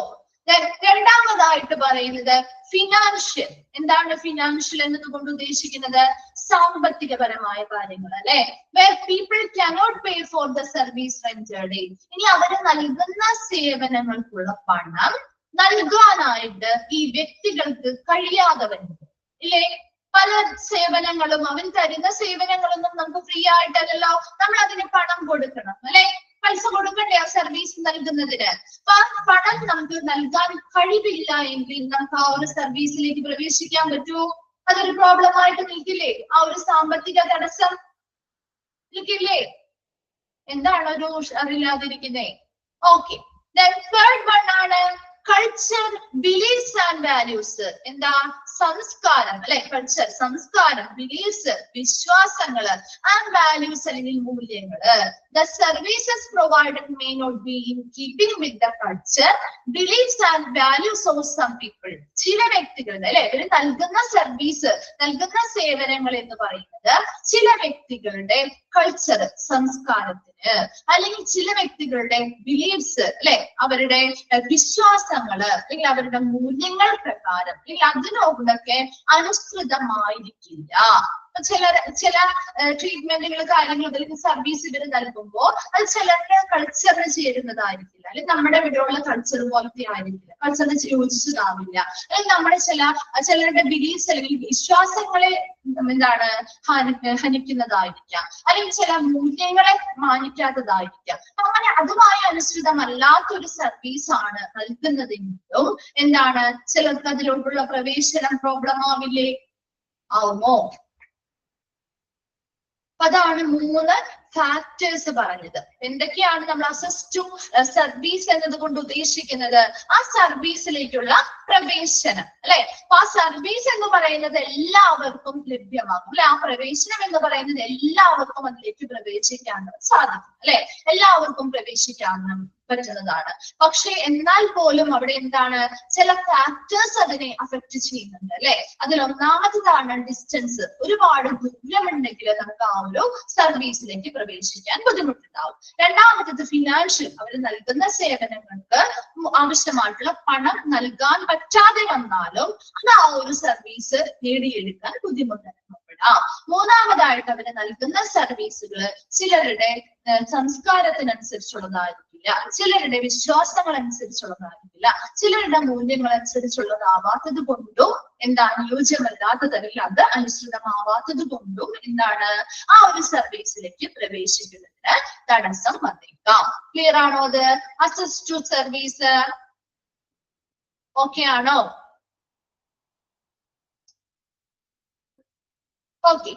രണ്ടാമതായിട്ട് പറയുന്നത് ഫിനാൻഷ്യൽ. എന്താണ് ഫിനാൻഷ്യൽ എന്നതുകൊണ്ട് ഉദ്ദേശിക്കുന്നത്? സാമ്പത്തികപരമായ കാര്യങ്ങൾ അല്ലെ. where people cannot pay for the service rendered. ഇനി അവര് നൽകുന്ന സേവനങ്ങൾക്കുള്ള പണം നൽകാനായിട്ട് ഈ വ്യക്തികൾക്ക് കഴിയാതെ വരുന്നത് ഇല്ലേ? പല സേവനങ്ങളും അവൻ തരുന്ന സേവനങ്ങളൊന്നും നമുക്ക് ഫ്രീ ആയിട്ടല്ലല്ലോ, നമ്മൾ അതിന് പണം കൊടുക്കണം അല്ലെ? പൈസ കൊടുക്കണ്ടേ ആ സർവീസ് നൽകുന്നതിന്? അപ്പൊ ആ പണം നമുക്ക് നൽകാൻ കഴിവില്ല എങ്കിൽ നമുക്ക് ആ ഒരു സർവീസിലേക്ക് പ്രവേശിക്കാൻ പറ്റുമോ? അതൊരു പ്രോബ്ലം ആയിട്ട് നിൽക്കില്ലേ? ആ ഒരു സാമ്പത്തിക തടസ്സം നിൽക്കില്ലേ? എന്താണ് ഒരു അറിയില്ലാതിരിക്കുന്നേ? ഓക്കെ, തേർഡ് വൺ ആണ് കൾച്ചർ, ബിലീഫ്സ് ആൻഡ് വാല്യൂസ്. എന്താ? സംസ്കാരം അല്ലെ? കൾച്ചർ സംസ്കാരം, ബിലീഫ്സ് വിശ്വാസങ്ങള്, ആൻഡ് വാല്യൂസ് അല്ലെങ്കിൽ മൂല്യങ്ങള്. The services provided may not be in keeping with the culture, beliefs and values of some people. ചില വ്യക്തികളുടെ അല്ലെ ഇവർ നൽകുന്ന സർവീസ്, നൽകുന്ന സേവനങ്ങൾ എന്ന് പറയുന്നത് ചില വ്യക്തികളുടെ കൾച്ചർ സംസ്കാരത്തിന്, അല്ലെങ്കിൽ ചില വ്യക്തികളുടെ ബിലീഫ്സ് അല്ലെ അവരുടെ വിശ്വാസങ്ങള് അല്ലെങ്കിൽ അവരുടെ മൂല്യങ്ങൾ പ്രകാരം അല്ലെങ്കിൽ അതിനോടൊക്കെ അനുസൃതമായിരിക്കില്ല. ചില ട്രീറ്റ്മെന്റുകൾ കാര്യങ്ങൾ അല്ലെങ്കിൽ സർവീസ് ഇവർ നൽകുമ്പോൾ അത് ചിലരുടെ കൾച്ചറിന് ചേരുന്നതായിരിക്കില്ല, അല്ലെങ്കിൽ നമ്മുടെ ഇവിടെയുള്ള കൾച്ചർ പോലത്തെ ആയിരിക്കില്ല, കൾച്ചറിന് യോജിച്ചതാവില്ല, അല്ലെങ്കിൽ നമ്മുടെ ചിലരുടെ ബിലീഫ്സ് അല്ലെങ്കിൽ വിശ്വാസങ്ങളെ എന്താണ് ഹനിക്കുന്നതായിരിക്കാം, അല്ലെങ്കിൽ ചില മൂല്യങ്ങളെ മാനിക്കാത്തതായിരിക്കാം. അങ്ങനെ അതുമായി അനുസൃതമല്ലാത്തൊരു സർവീസ് ആണ് നൽകുന്നതെങ്കിലും എന്താണ് ചിലർക്ക് അതിലോട്ടുള്ള പ്രവേശനം പ്രോബ്ലം ആവില്ലേ? ആവുമോ? അതാണ് 3 ഫാക്ടേഴ്സ് പറഞ്ഞത്. എന്തൊക്കെയാണ് നമ്മൾ അസസ് ടു സർവീസ് എന്നതുകൊണ്ട് ഉദ്ദേശിക്കുന്നത്? ആ സർവീസിലേക്കുള്ള പ്രവേശനം അല്ലെ? അപ്പൊ ആ സർവീസ് എന്ന് പറയുന്നത് എല്ലാവർക്കും ലഭ്യമാകും അല്ലെ? ആ പ്രവേശനം എന്ന് പറയുന്നത് എല്ലാവർക്കും അതിലേക്ക് പ്രവേശിക്കാൻ സാധിക്കും അല്ലെ? എല്ലാവർക്കും പ്രവേശിക്കാൻ പറ്റുന്നതാണ്. പക്ഷെ എന്നാൽ പോലും അവിടെ എന്താണ് ചില ഫാക്ടേഴ്സ് അതിനെ അഫക്ട് ചെയ്യുന്നുണ്ട് അല്ലെ? അതിൽ ഒന്നാമതാണ് ഡിസ്റ്റൻസ്. ഒരുപാട് ദൂരമുണ്ടെങ്കിൽ നമുക്ക് ആ ഒരു സർവീസിലേക്ക് പ്രവേശിക്കാൻ ബുദ്ധിമുട്ടുണ്ടാവും. രണ്ടാമത്തത് ഫിനാൻഷ്യൽ, അവർ നൽകുന്ന സേവനങ്ങൾക്ക് ആവശ്യമായിട്ടുള്ള പണം നൽകാൻ പറ്റാതെ വന്നാലും അത് ആ ഒരു സർവീസ് നേടിയെടുക്കാൻ ബുദ്ധിമുട്ടുണ്ടാവും. മൂന്നാമതായിട്ട് അവര് നൽകുന്ന സർവീസുകൾ ചിലരുടെ സംസ്കാരത്തിനനുസരിച്ചുള്ളതായിരിക്കില്ല, ചിലരുടെ വിശ്വാസങ്ങൾ അനുസരിച്ചുള്ളതായിരിക്കില്ല, ചിലരുടെ മൂല്യങ്ങൾ അനുസരിച്ചുള്ളതാവാത്തത് കൊണ്ടും എന്താണ് അനുയോജ്യമല്ലാത്തതല്ല, അത് അനുസൃതമാവാത്തത് കൊണ്ടും എന്താണ് ആ ഒരു സർവീസിലേക്ക് പ്രവേശിക്കുന്നതിന് തടസ്സം വന്നേക്കാം. ക്ലിയർ ആണോ? അത് അസസ് ടു സർവീസ് ഓക്കെ ആണോ? ഓക്കെ,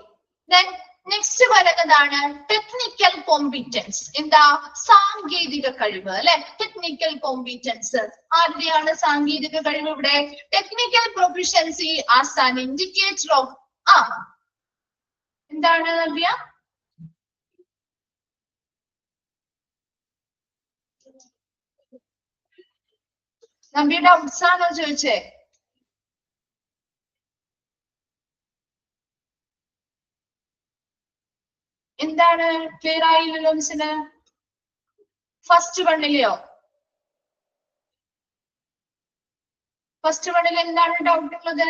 നെക്സ്റ്റ് വരുന്നതാണ് ടെക്നിക്കൽ കോമ്പിറ്റൻസ്. എന്താ? സാങ്കേതിക കഴിവ് അല്ലെ? ടെക്നിക്കൽ കോമ്പിറ്റൻസ് ആരുടെയാണ് സാങ്കേതിക കഴിവ് ഇവിടെ? Technical proficiency as an indicator of എന്താണ് നവ്യ? നവ്യയുടെ അവസാനോ ചോദിച്ചേ? എന്താണ് ക്ലിയർ ആയില്ലല്ലോ മിസ്സിന്? ഫസ്റ്റ് വണ്ണിലെയോ? ഫസ്റ്റ് വണ്ണിൽ എന്താണ് ഡൗട്ട് ഉള്ളത്?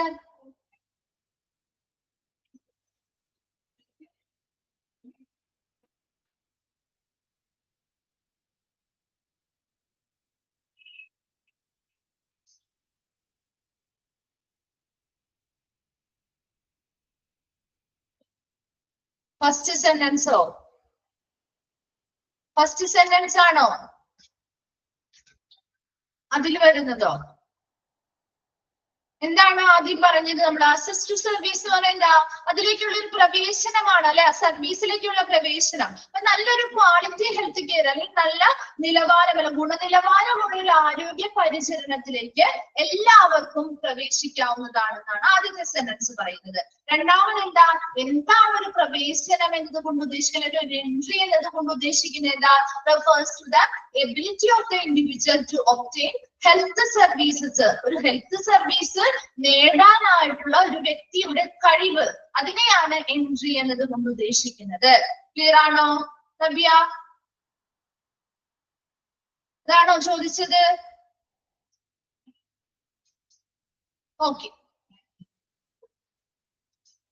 ഫസ്റ്റ് സെന്റൻസോ? ഫസ്റ്റ് സെന്റൻസ് ആണോ അതിൽ വരുന്നതോ? എന്താണ് ആദ്യം പറഞ്ഞത്? നമ്മൾ അസസ് ടു സർവീസ് എന്ന് പറയുന്നത് അതിലേക്കുള്ള ഒരു പ്രവേശനമാണ് അല്ലെ? സർവീസിലേക്കുള്ള പ്രവേശനം. അപ്പൊ നല്ലൊരു ക്വാളിറ്റി ഹെൽത്ത് കെയർ അല്ലെങ്കിൽ നല്ല നിലവാരമുള്ള ഗുണനിലവാരമുള്ള ഒരു ആരോഗ്യ പരിചരണത്തിലേക്ക് എല്ലാവർക്കും പ്രവേശിക്കാവുന്നതാണെന്നാണ് ആദ്യത്തെ സെന്റൻസ് പറയുന്നത്. രണ്ടാമത് എന്താണ് ഒരു പ്രവേശനം എന്നതുകൊണ്ട് ഉദ്ദേശിക്കുന്നത്? ഒരു എൻട്രി എന്നതുകൊണ്ട് ഉദ്ദേശിക്കുന്നത് എന്താ? Refers to the ability of the individual to obtain health services. ഒരു ഹെൽത്ത് സർവീസ് നേടാനായിട്ടുള്ള ഒരു വ്യക്തിയുടെ കഴിവ്, അതിനെയാണ് എൻട്രി എന്നത് കൊണ്ട് ഉദ്ദേശിക്കുന്നത്. ക്ലിയർ ആണോ നവ്യ? അതാണോ ചോദിച്ചത്? ഓക്കെ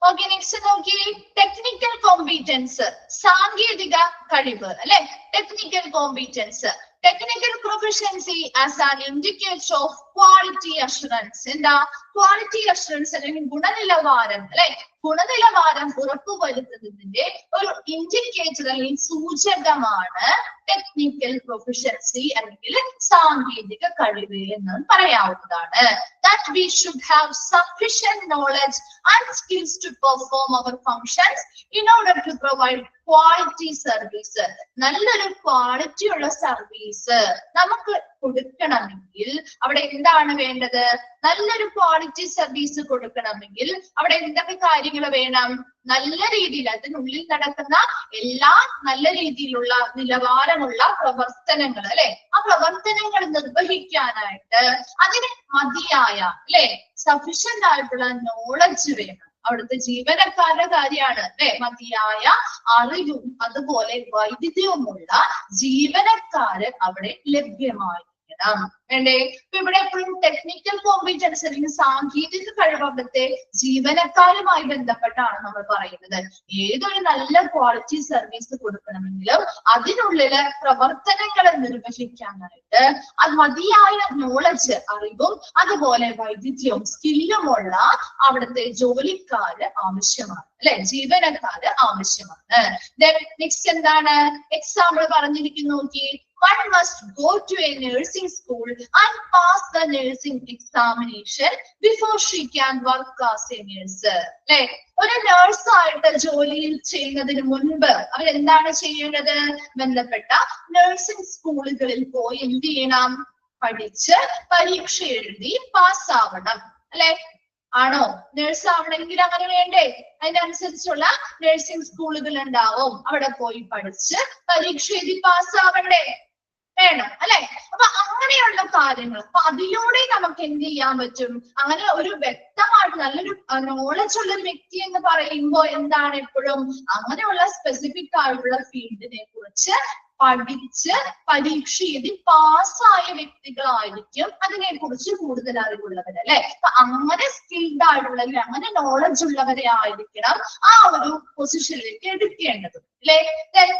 ഓക്കെ, നെക്സ്റ്റ് നോക്കി, ടെക്നിക്കൽ കോമ്പീറ്റൻസ്, സാങ്കേതിക കഴിവ് അല്ലെ. Technical competence, technical proficiency as an indicator of quality assurance. എന്താ ക്വാളിറ്റി അഷുറൻസ് അല്ലെങ്കിൽ ഗുണനിലവാരം അല്ലെ, ഗുണനിലവാരം ഉറപ്പുവരുത്തുന്നതിന്റെ ഒരു ഇൻഡിക്കേറ്റർ അല്ലെങ്കിൽ സൂചകമാണ് ടെക്നിക്കൽ പ്രൊഫഷൻസി അല്ലെങ്കിൽ സാങ്കേതിക കഴിവ് എന്ന് പറയാവുന്നതാണ്. That we should have sufficient knowledge and skills to perform our functions in order to provide quality service. നല്ലൊരു ക്വാളിറ്റി ഉള്ള സർവീസ് നമുക്ക് കൊടുക്കണമെങ്കിൽ അവിടെ എന്താണ് വേണ്ടത്? നല്ലൊരു ക്വാളിറ്റി സർവീസ് കൊടുക്കണമെങ്കിൽ അവിടെ എന്തൊക്കെ കാര്യങ്ങൾ വേണം? നല്ല രീതിയിൽ അതിനുള്ളിൽ നടക്കുന്ന എല്ലാ നല്ല രീതിയിലുള്ള നിലവാരമുള്ള പ്രവർത്തനങ്ങൾ അല്ലെ, ആ പ്രവർത്തനങ്ങൾ നിർവഹിക്കാനായിട്ട് അതിന് മതിയായ അല്ലെ സഫിഷ്യന്റ് ആയിട്ടുള്ള നോളജ് വേണം. അവിടുത്തെ ജീവനക്കാരുടെ കാര്യമാണ് അല്ലെ, മതിയായ അറിവും അതുപോലെ വൈദ്യുതിയുമുള്ള ജീവനക്കാര് അവിടെ ലഭ്യമായിരിക്കണം. വേണ്ടേ? ഇപ്പൊ ഇവിടെ എപ്പോഴും ടെക്നിക്കൽ കോമ്പീറ്റൻസ് അല്ലെങ്കിൽ സാങ്കേതിക കഴിവ് അവിടുത്തെ ജീവനക്കാരുമായി ബന്ധപ്പെട്ടാണ് നമ്മൾ പറയുന്നത്. ഏതൊരു നല്ല ക്വാളിറ്റി സർവീസ് കൊടുക്കണമെങ്കിലും അതിനുള്ളില് പ്രവർത്തനങ്ങൾ നിർവഹിക്കാനായിട്ട് അത് മതിയായ നോളജ് അറിവും അതുപോലെ വൈദ്യുതിയും സ്കില്ലുമുള്ള അവിടുത്തെ ജോലിക്കാര് ആവശ്യമാണ് അല്ലെ, ജീവനക്കാര് ആവശ്യമാണ്. നെക്സ്റ്റ് എന്താണ്? എക്സാമ്പിൾ പറഞ്ഞിരിക്കുന്നു നോക്കി, one must go to a nursing school and pass the nursing examination before she can work as a nurse. അല്ലെ, ഒരു നേഴ്സ് ആയിട്ട് ജോലിയിൽ ചെയ്യുന്നതിന് മുൻപ് അവരെന്താണ് ചെയ്യേണ്ടത്? ബന്ധപ്പെട്ട നഴ്സിംഗ് സ്കൂളുകളിൽ പോയി എന്ത് ചെയ്യണം? പഠിച്ച് പരീക്ഷ എഴുതി പാസ്സാവണം അല്ലെ. ആണോ? നേഴ്സ് ആവണമെങ്കിൽ അങ്ങനെ വേണ്ടേ? അതിനനുസരിച്ചുള്ള നഴ്സിംഗ് സ്കൂളുകൾ ഉണ്ടാവും. അവിടെ പോയി പഠിച്ച് പരീക്ഷ എഴുതി പാസ്സാവണ്ടേ? വേണം അല്ലെ. അപ്പൊ അങ്ങനെയുള്ള കാര്യങ്ങൾ അപ്പൊ അതിലൂടെ നമുക്ക് എന്ത് ചെയ്യാൻ പറ്റും? അങ്ങനെ ഒരു വ്യക്തമായിട്ട് നല്ലൊരു നോളജ് ഉള്ള ഒരു വ്യക്തി എന്ന് പറയുമ്പോൾ എന്താണ് എപ്പോഴും അങ്ങനെയുള്ള സ്പെസിഫിക് ആയിട്ടുള്ള ഫീൽഡിനെ കുറിച്ച് പഠിച്ച് പരീക്ഷ എഴുതി പാസ്സായ വ്യക്തികളായിരിക്കും അതിനെ കുറിച്ച് കൂടുതൽ അറിവുള്ളവർ അല്ലെ. അപ്പൊ അങ്ങനെ സ്കിൽഡ് ആയിട്ടുള്ള അങ്ങനെ നോളജ് ഉള്ളവരെ ആയിരിക്കണം ആ ഒരു പൊസിഷനിലേക്ക് എടുക്കേണ്ടത് അല്ലെ.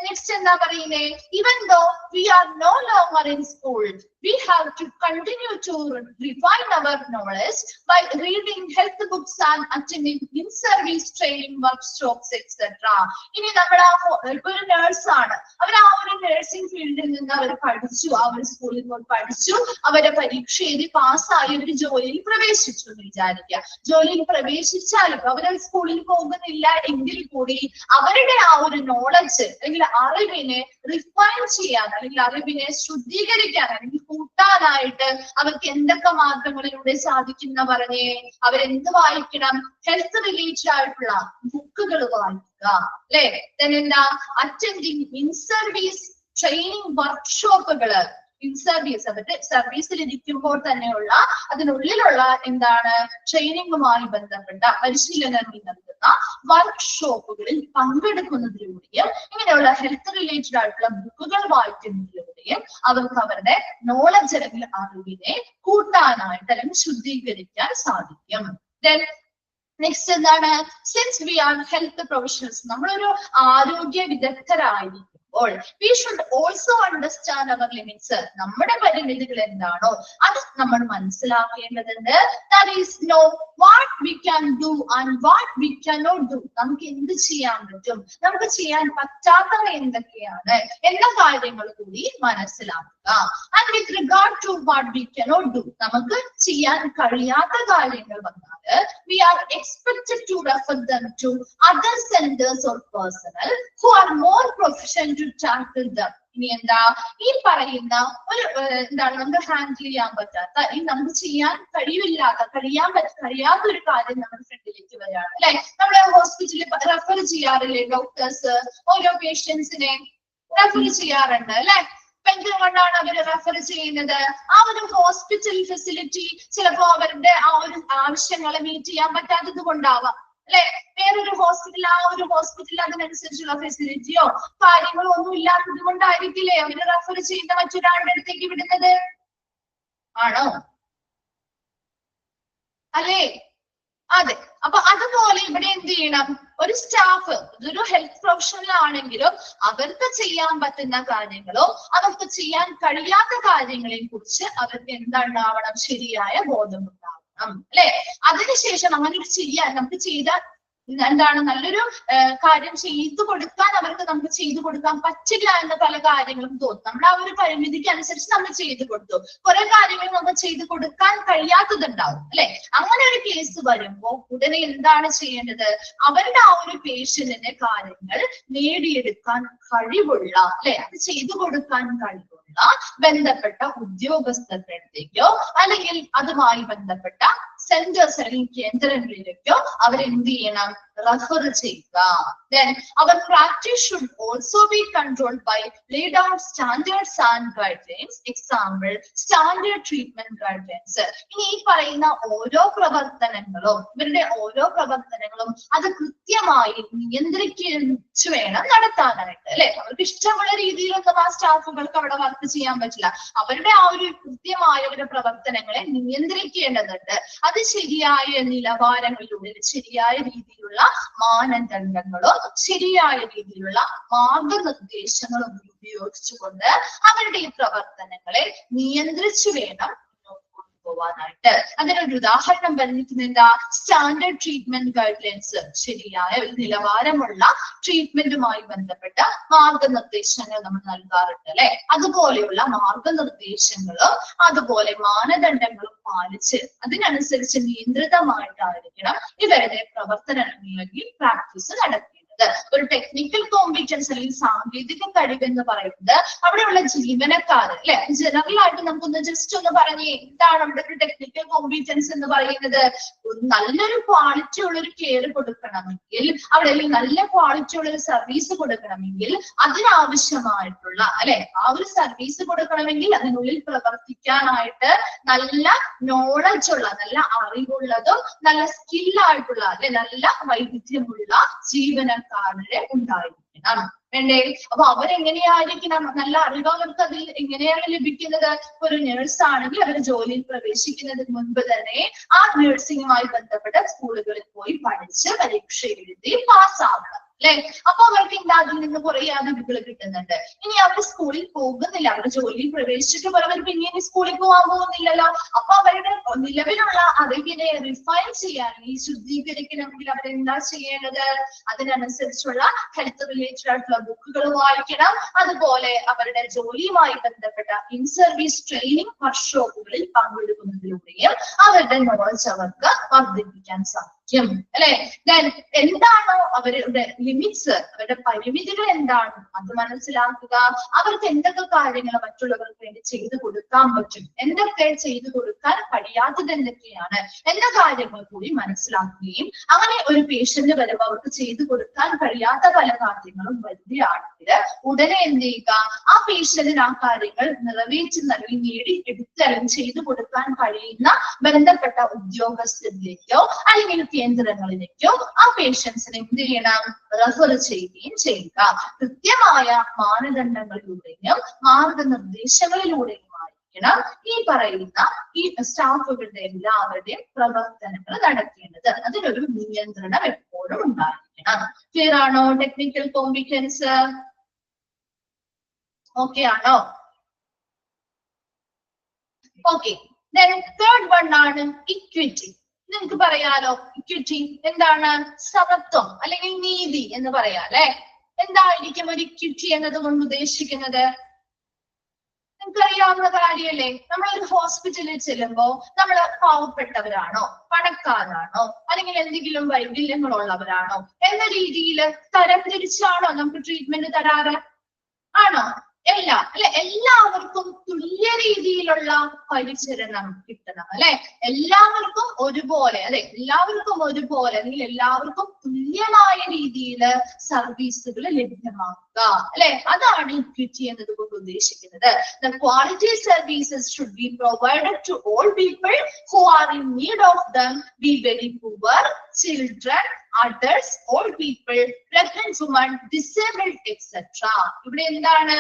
നെക്സ്റ്റ് എന്താ പറയുന്നേ? Even though we are no longer in school, we have to continue to refine our knowledge by reading health books and attending in-service training workshops, etc. ഇനി നമ്മുടെ ഒരു നേഴ്സ് ആണ്, അവർ ആ ഒരു നഴ്സിംഗ് ഫീൽഡിൽ നിന്ന് അവർ പഠിച്ചു, ആ ഒരു സ്കൂളിൽ പോയി പഠിച്ചു, അവരെ പരീക്ഷ എഴുതി പാസ്സായി ഒരു ജോലിയിൽ പ്രവേശിച്ചു എന്ന് വിചാരിക്കുക. ജോലിയിൽ പ്രവേശിച്ചാലും അവർ സ്കൂളിൽ പോകുന്നില്ല എങ്കിൽ കൂടി അവരുടെ ആ ഒരു നോളജ് അല്ലെങ്കിൽ അറിവിനെ റിഫൈൻ ചെയ്യാൻ അല്ലെങ്കിൽ അറിവിനെ ശുദ്ധീകരിക്കാൻ അല്ലെങ്കിൽ കൂട്ടാനായിട്ട് അവർക്ക് എന്തൊക്കെ മാർഗങ്ങളിലൂടെ സാധിക്കുന്ന പറഞ്ഞേ? അവരെന്ത് വായിക്കണം? ഹെൽത്ത് റിലേറ്റഡ് ആയിട്ടുള്ള ബുക്കുകൾ വായിക്കുക അല്ലെ. എന്താ? അറ്റൻഡിങ് ഇൻ സർവീസ് ട്രെയിനിങ് വർക്ക്ഷോപ്പുകള്, ഇൻ സർവീസ് അവരുടെ സർവീസിൽ ഇരിക്കുമ്പോൾ തന്നെയുള്ള അതിനുള്ളിലുള്ള എന്താണ് ട്രെയിനിങ്ങുമായി ബന്ധപ്പെട്ട പരിശീലനം നൽകുന്ന വർക്ക്ഷോപ്പുകളിൽ പങ്കെടുക്കുന്നതിലൂടെയും ഇങ്ങനെയുള്ള ഹെൽത്ത് റിലേറ്റഡ് ആയിട്ടുള്ള ബുക്കുകൾ വായിക്കുന്നതിലൂടെയും അവർക്ക് അവരുടെ നോളജ് അല്ലെങ്കിൽ അറിവിനെ കൂട്ടാനായിട്ട് അല്ലെങ്കിൽ ശുദ്ധീകരിക്കാൻ സാധിക്കും. നെക്സ്റ്റ് എന്താണ്? Since we are health professionals, നമ്മളൊരു ആരോഗ്യ വിദഗ്ധരായിരിക്കും we should also understand our limits. നമ്മുടെ പരിമിതികൾ എന്താണോ അത് നമ്മൾ മനസ്സിലാക്കേണ്ടതുണ്ട്. That is know what we can do and what we cannot do. നമുക്ക് എന്ത് ചെയ്യാൻ പറ്റും, നമുക്ക് ചെയ്യാൻ പറ്റാത്തവ എന്തൊക്കെയാണ് എന്ന കാര്യങ്ങൾ കൂടി മനസ്സിലാക്കുക. And with regard to what we cannot do, നമുക്ക് ചെയ്യാൻ കഴിയാത്ത കാര്യങ്ങൾ വന്നാൽ we are expected to refer them to other centers or personnel who are more proficient to tackle them. ഇനി എന്താ? ഈ പറയുന്ന ഒരു എന്താണ് നമുക്ക് ഹാൻഡിൽ ചെയ്യാൻ പറ്റാത്ത ഈ നമുക്ക് ചെയ്യാൻ കഴിയാത്ത ഒരു കാര്യം നമ്മുടെ ഫ്രണ്ടിലേക്ക് വരികയാണ് അല്ലെ. നമ്മുടെ ഹോസ്പിറ്റലിൽ റെഫർ ചെയ്യാറില്ലേ ഡോക്ടേഴ്സ്? ഓരോ പേഷ്യൻസിനെ റെഫർ ചെയ്യാറുണ്ട് അല്ലെ. എന്തുകൊണ്ടാണ് അവര് റെഫർ ചെയ്യുന്നത്? ആ ഒരു ഹോസ്പിറ്റൽ ഫെസിലിറ്റി ചിലപ്പോ അവരുടെ ആ ഒരു ആവശ്യങ്ങളെ മീറ്റ് ചെയ്യാൻ പറ്റാത്തത് കൊണ്ടാവാം അല്ലെ. വേറൊരു ഹോസ്പിറ്റൽ ആ ഒരു ഹോസ്പിറ്റലിൽ അതിനനുസരിച്ചുള്ള ഫെസിലിറ്റിയോ കാര്യങ്ങളോ ഒന്നും ഇല്ലാത്തത് കൊണ്ടായിരിക്കില്ലേ അവര് റെഫർ ചെയ്യുന്ന മറ്റൊരാളുടെ അടുത്തേക്ക് വിടുന്നത്? ആണോ? അല്ലേ? അതെ. അപ്പൊ അതുപോലെ ഇവിടെ എന്ത് ചെയ്യണം, ഒരു സ്റ്റാഫ്, ഇതൊരു ഹെൽത്ത് പ്രൊഫഷണൽ ആണെങ്കിലും അവർക്ക് ചെയ്യാൻ പറ്റുന്ന കാര്യങ്ങളോ അവർക്ക് ചെയ്യാൻ കഴിയാത്ത കാര്യങ്ങളെയും കുറിച്ച് അവർക്ക് എന്തുണ്ടാവണം, ശരിയായ ബോധം ഉണ്ടാവണം അല്ലെ. അതിനുശേഷം അങ്ങനെ ഒരു ചെയ്യാൻ നമുക്ക് ചെയ്താൽ എന്താണ്, നല്ലൊരു കാര്യം ചെയ്തു കൊടുക്കാൻ അവർക്ക് നമുക്ക് ചെയ്തു കൊടുക്കാൻ പറ്റില്ല എന്ന പല കാര്യങ്ങളും തോന്നും. നമ്മുടെ ആ ഒരു പരിമിതിക്ക് അനുസരിച്ച് നമ്മൾ ചെയ്തു കൊടുത്തു, കുറെ കാര്യങ്ങൾ നമുക്ക് ചെയ്തു കൊടുക്കാൻ കഴിയാത്തതുണ്ടാവും അല്ലെ. അങ്ങനെ ഒരു കേസ് വരുമ്പോൾ ഉടനെ എന്താണ് ചെയ്യേണ്ടത്, അവരുടെ ആ ഒരു പേഷ്യന്റിന്റെ കാര്യങ്ങൾ നേടിയെടുക്കാൻ കഴിവുള്ള അല്ലെ, അത് ചെയ്തു കൊടുക്കാൻ കഴിവുള്ള ബന്ധപ്പെട്ട ഉദ്യോഗസ്ഥരുടെ അടുത്തേക്കോ അല്ലെങ്കിൽ അതുമായി ബന്ധപ്പെട്ട സെന്റേഴ്സ് അല്ലെങ്കിൽ കേന്ദ്രങ്ങളിലേക്കോ അവരെന്ത് ചെയ്യണം, refer ചെയ്യുക. Then our practice should also be controlled by laid down standards and guidelines. Example, standard treatment guidelines. ഇനി ഈ പറയുന്ന ഓരോ പ്രവർത്തനങ്ങളും ഇവരുടെ ഓരോ പ്രവർത്തനങ്ങളും അത് കൃത്യമായി നിയന്ത്രിച്ചു വേണം നടത്താനായിട്ട് അല്ലെ. അവർക്ക് ഇഷ്ടമുള്ള രീതിയിലൊന്നും ആ സ്റ്റാഫുകൾക്ക് അവിടെ വർക്ക് ചെയ്യാൻ പറ്റില്ല. അവരുടെ ആ ഒരു കൃത്യമായ ഒരു പ്രവർത്തനങ്ങളെ നിയന്ത്രിക്കേണ്ടതുണ്ട്. അത് ശരിയായ നിലവാരങ്ങളിലൂടെ ശരിയായ രീതിയിലുള്ള മാനദണ്ഡങ്ങളും ശരിയായ രീതിയിലുള്ള മാർഗനിർദ്ദേശങ്ങളും ഉപയോഗിച്ചുകൊണ്ട് അവരുടെ ഈ പ്രവർത്തനങ്ങളെ നിയന്ത്രിച്ചു വേണം പോവാനായിട്ട്. അതിനൊരു ഉദാഹരണം പറഞ്ഞിരിക്കുന്നത് എന്താ, സ്റ്റാൻഡേർഡ് ട്രീറ്റ്മെന്റ് ഗൈഡ്ലൈൻസ്, ശരിയായ ഒരു നിലവാരമുള്ള ട്രീറ്റ്മെന്റുമായി ബന്ധപ്പെട്ട മാർഗനിർദ്ദേശങ്ങൾ നമ്മൾ നൽകാറുണ്ട് അല്ലെ. അതുപോലെയുള്ള മാർഗനിർദ്ദേശങ്ങളും അതുപോലെ മാനദണ്ഡങ്ങളും പാലിച്ച് അതിനനുസരിച്ച് നിയന്ത്രിതമായിട്ടായിരിക്കണം ഇവരുടെ പ്രവർത്തനങ്ങളിൽ പ്രാക്ടീസ് നടക്കുന്നത്. ഒരു ടെക്നിക്കൽ കോമ്പിറ്റൻസ് അല്ലെങ്കിൽ സാങ്കേതിക കഴിവ് എന്ന് പറയുന്നത് അവിടെയുള്ള ജീവനക്കാർ അല്ലെ. ജനറൽ ആയിട്ട് നമുക്കൊന്ന് ജസ്റ്റ് ഒന്ന് പറഞ്ഞ് എന്താണ് അവിടെ ഒരു ടെക്നിക്കൽ കോമ്പിറ്റൻസ് എന്ന് പറയുന്നത്, നല്ലൊരു ക്വാളിറ്റി ഉള്ള ഒരു കെയർ കൊടുക്കണമെങ്കിൽ അവിടെ നല്ല ക്വാളിറ്റി ഉള്ള ഒരു സർവീസ് കൊടുക്കണമെങ്കിൽ അതിനാവശ്യമായിട്ടുള്ള അല്ലെ, ആ ഒരു സർവീസ് കൊടുക്കണമെങ്കിൽ അതിനുള്ളിൽ പ്രവർത്തിക്കാനായിട്ട് നല്ല നോളജ് ഉള്ള, നല്ല അറിവുള്ളതും നല്ല സ്കില്ലായിട്ടുള്ള അല്ലെ, നല്ല വൈവിധ്യമുള്ള ജീവനക്കാരെ ഉണ്ടായിരിക്കണം വേണ്ടേ. അപ്പൊ അവരെങ്ങനെയായിരിക്കണം, നല്ല അറിവ് അവർക്ക് അതിൽ എങ്ങനെയാണ് ലഭിക്കുന്നത്, ഒരു നേഴ്സ് ആണെങ്കിൽ അവർ ജോലിയിൽ പ്രവേശിക്കുന്നതിന് മുൻപ് തന്നെ ആ നഴ്സിംഗുമായി ബന്ധപ്പെട്ട സ്കൂളുകളിൽ പോയി പഠിച്ച് പരീക്ഷ എഴുതി പാസ്സാവണം അല്ലെ. അപ്പൊ അവർക്ക് അതിൽ നിന്ന് കുറെ അറിവുകൾ കിട്ടുന്നുണ്ട്. ഇനി അവർ സ്കൂളിൽ പോകുന്നില്ല, അവർ ജോലിയിൽ പ്രവേശിച്ചിട്ട് അവർ പിന്നീട് സ്കൂളിൽ പോകാൻ പോകുന്നില്ലല്ലോ. അപ്പൊ അവരുടെ നിലവിലുള്ള അറിവിനെ റിഫൈൻ ചെയ്യാൻ, ഈ ശുദ്ധീകരിക്കണമെങ്കിൽ അവരെന്താ ചെയ്യേണ്ടത്, അതിനനുസരിച്ചുള്ള ഹെൽത്ത് റിലേറ്റഡ് ആയിട്ടുള്ള ബുക്കുകൾ വായിക്കണം. അതുപോലെ അവരുടെ ജോലിയുമായി ബന്ധപ്പെട്ട ഇൻ സർവീസ് ട്രെയിനിങ് വർക്ക്ഷോപ്പുകളിൽ പങ്കെടുക്കുന്നതിലൂടെയും അവരുടെ നോളജ് അവർക്ക് വർദ്ധിപ്പിക്കാൻ സാധിക്കും അല്ലെ. ദെൻ എന്താണോ അവരുടെ ലിമിറ്റ്സ്, അവരുടെ പരിമിതികൾ എന്താണ് അത് മനസ്സിലാക്കുക. അവർക്ക് എന്തൊക്കെ കാര്യങ്ങൾ മറ്റുള്ളവർക്ക് വേണ്ടി ചെയ്തു കൊടുക്കാൻ പറ്റും, എന്തൊക്കെ ചെയ്തു കൊടുക്കാൻ കഴിയാത്തത് എന്തൊക്കെയാണ് എന്ന കാര്യങ്ങൾ കൂടി മനസ്സിലാക്കുകയും അങ്ങനെ ഒരു പേഷ്യന്റ് വരുമ്പോൾ അവർക്ക് ചെയ്തു കൊടുക്കാൻ കഴിയാത്ത പല കാര്യങ്ങളും വരികയാണെങ്കിൽ ഉടനെ എന്ത് ചെയ്യുക, ആ പേഷ്യന്റിന് ആ കാര്യങ്ങൾ നിറവേറ്റി നൽകി നേടി എടുത്തലും ചെയ്തു കൊടുക്കാൻ കഴിയുന്ന ബന്ധപ്പെട്ട ഉദ്യോഗസ്ഥരിലേക്കോ അല്ലെങ്കിൽ കേന്ദ്രങ്ങളിലേക്കോ ആ പേഷ്യൻസിനെ എന്ത് ചെയ്യണം, റെഫർ ചെയ്യുകയും ചെയ്യുക. കൃത്യമായ മാനദണ്ഡങ്ങളിലൂടെയും മാർഗനിർദ്ദേശങ്ങളിലൂടെയും ആയിരിക്കണം ഈ പറയുന്ന ഈ സ്റ്റാഫുകളുടെ എല്ലാവരുടെയും പ്രവർത്തനങ്ങൾ നടക്കേണ്ടത്. അതിനൊരു നിയന്ത്രണം എപ്പോഴും ഉണ്ടായിരിക്കണം. ക്ലിയർ ആണോ? ടെക്നിക്കൽ കോമ്പിറ്റൻസ് ഓക്കെ ആണോ? ഓക്കെ. തേർഡ് വൺ ആണ് ഇക്വിറ്റി. നിങ്ങൾക്ക് പറയാലോ ഇക്വിറ്റി എന്താണ്? സമത്വം അല്ലെങ്കിൽ നീതി എന്ന് പറയാം അല്ലെ. എന്തായിരിക്കും ഒരു ഇക്വിറ്റി എന്നതുകൊണ്ട് ഉദ്ദേശിക്കുന്നത്? നിങ്ങൾക്കറിയാവുന്ന കാര്യമല്ലേ. നമ്മളൊരു ഹോസ്പിറ്റലിൽ ചെല്ലുമ്പോ നമ്മൾ പാവപ്പെട്ടവരാണോ പണക്കാരാണോ അല്ലെങ്കിൽ എന്തെങ്കിലും വൈകല്യങ്ങളുള്ളവരാണോ എന്ന രീതിയിൽ തരംതിരിച്ചാണോ നമുക്ക് ട്രീറ്റ്മെന്റ് തരാറ്? ആണോ? അല്ല അല്ലെ. എല്ലാവർക്കും തുല്യ രീതിയിലുള്ള പരിചരണം കിട്ടണം അല്ലെ. എല്ലാവർക്കും ഒരുപോലെ അല്ലെ, എല്ലാവർക്കും ഒരുപോലെ അല്ലെങ്കിൽ എല്ലാവർക്കും തുല്യമായ രീതിയിൽ സർവീസുകൾ ലഭ്യമാക്കും അല്ലെ? അതാണ് ഇക്വിറ്റി എന്നതുകൊണ്ട് ഉദ്ദേശിക്കുന്നത്. The quality services should be provided to all people who are in need of them, be very poor, children, others, old people, pregnant women, disabled, etc. ഇവിടെ എന്താണ്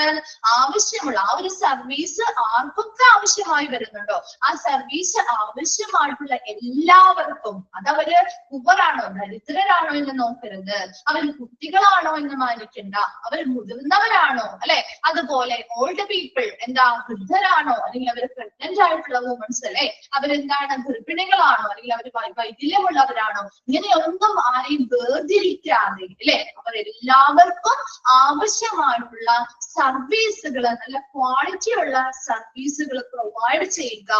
ആവശ്യമുള്ള ആ ഒരു സർവീസ് ആർക്കൊക്കെ ആവശ്യമായി വരുന്നുണ്ടോ ആ സർവീസ് ആവശ്യമായിട്ടുള്ള എല്ലാവർക്കും, അതവര് പുവറാണോ ദരിദ്രരാണോ എന്ന് നോക്കരുത്, അവർ കുട്ടികളാണോ എന്ന് മാനിക്കണ്ട, അവർ മുതിർന്നവരാണോ അല്ലെ, അതുപോലെ ഓൾഡ് പീപ്പിൾ എന്താ വൃദ്ധരാണോ, അല്ലെങ്കിൽ അവർ പ്രഗ്നന്റ് ആയിട്ടുള്ള വുമൻസ് അല്ലെ, അവരെന്താണ് ഗർഭിണികളാണോ, അല്ലെങ്കിൽ അവർ വൈകല്യമുള്ളവരാണോ, ഇങ്ങനെയൊന്നും ആരെയും വേർതിരിക്കാതെ അല്ലെ അവർ എല്ലാവർക്കും ആവശ്യമായിട്ടുള്ള സർവീസുകൾ, നല്ല ക്വാളിറ്റി ഉള്ള സർവീസുകൾ പ്രൊവൈഡ് ചെയ്യുക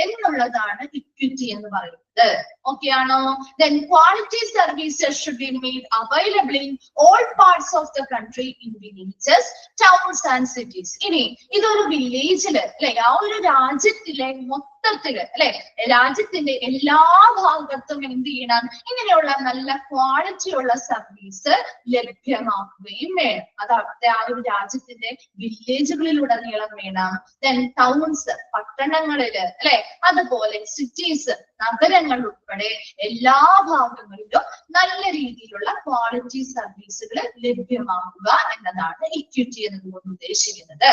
എന്നുള്ളതാണ് ഇക്വിറ്റി എന്ന് പറയുന്നത്. ഓക്കെ ആണോ? Then quality services should be made available in all parts of the country, in villages, towns and cities. ഇനി ഇതൊരു വില്ലേജില് അല്ലെ ആ ഒരു രാജ്യത്തിലെ മൊത്തത്തില് അല്ലെ രാജ്യത്തിന്റെ എല്ലാ ഭാഗത്തും എന്ത് ചെയ്യണം, ഇങ്ങനെയുള്ള നല്ല ക്വാളിറ്റി ഉള്ള സർവീസ് ലഭ്യമാക്കുകയും വേണം. അത് അവിടുത്തെ ആ ഒരു രാജ്യത്തിന്റെ വില്ലേജുകളിലുടനീളം വേണം. ദെൻ ടൗൺസ് പട്ടണങ്ങളില് അല്ലെ, അതുപോലെ സിറ്റീസ് നഗരങ്ങൾ ഉൾപ്പെടെ എല്ലാ ഭാഗങ്ങളിലും നല്ല രീതിയിലുള്ള ക്വാളിറ്റി സർവീസുകൾ ലഭ്യമാക്കുക എന്നതാണ് ഇക്വിറ്റി എന്നതുകൊണ്ട് ഉദ്ദേശിക്കുന്നത്.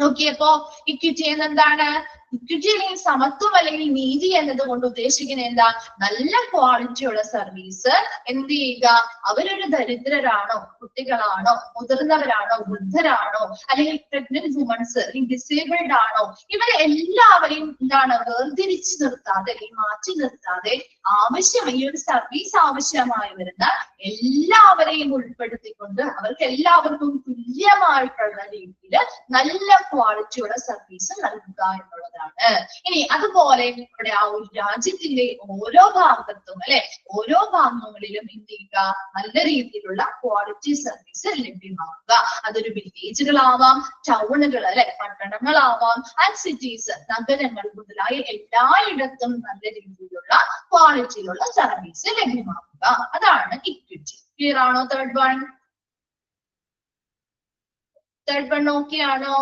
നോക്കിയപ്പോ ഇക്വിറ്റി എന്നെന്താണ്? ഇക്വിറ്റി അല്ലെങ്കിൽ സമത്വം അല്ലെങ്കിൽ നീതി എന്നതുകൊണ്ട് ഉദ്ദേശിക്കുന്നത് എന്താ? നല്ല ക്വാളിറ്റിയുള്ള സർവീസ് എന്ത് ചെയ്യുക, അവരൊരു ദരിദ്രരാണോ, കുട്ടികളാണോ, മുതിർന്നവരാണോ, വൃദ്ധരാണോ, അല്ലെങ്കിൽ പ്രഗ്നന്റ് വുമൻസ്, അല്ലെങ്കിൽ ഡിസേബിൾഡ് ആണോ, ഇവരെ എല്ലാവരെയും എന്താണ് വേർതിരിച്ചു നിർത്താതെ അല്ലെങ്കിൽ മാറ്റി നിർത്താതെ ഈ ഒരു സർവീസ് ആവശ്യമായി വരുന്ന എല്ലാവരെയും ഉൾപ്പെടുത്തിക്കൊണ്ട് അവർക്ക് എല്ലാവർക്കും തുല്യമായിട്ടുള്ള രീതിയിൽ നല്ല ക്വാളിറ്റിയുള്ള സർവീസ് നൽകുക എന്നുള്ളതാണ്. ഇനി അതുപോലെ ഇവിടെ ആ ഒരു രാജ്യത്തിന്റെ ഓരോ ഭാഗത്തും അല്ലെ ഓരോ ഭാഗങ്ങളിലും എന്ത് ചെയ്യുക, നല്ല രീതിയിലുള്ള ക്വാളിറ്റി സർവീസ് ലഭ്യമാക്കുക. അതൊരു വില്ലേജുകളാവാം, ടൗണുകൾ അല്ലെ പട്ടണങ്ങളാവാം, ആൻഡ് സിറ്റീസ് നഗരങ്ങൾ മുതലായ എല്ലായിടത്തും നല്ല രീതിയിലുള്ള ക്വാളിറ്റിയിലുള്ള സർവീസ് ലഭ്യമാക്കുക. അതാണ് ഇക്വിറ്റി. ക്ലിയർ ആണോ? തേർഡ് വൺ ഓക്കെ ആണോ?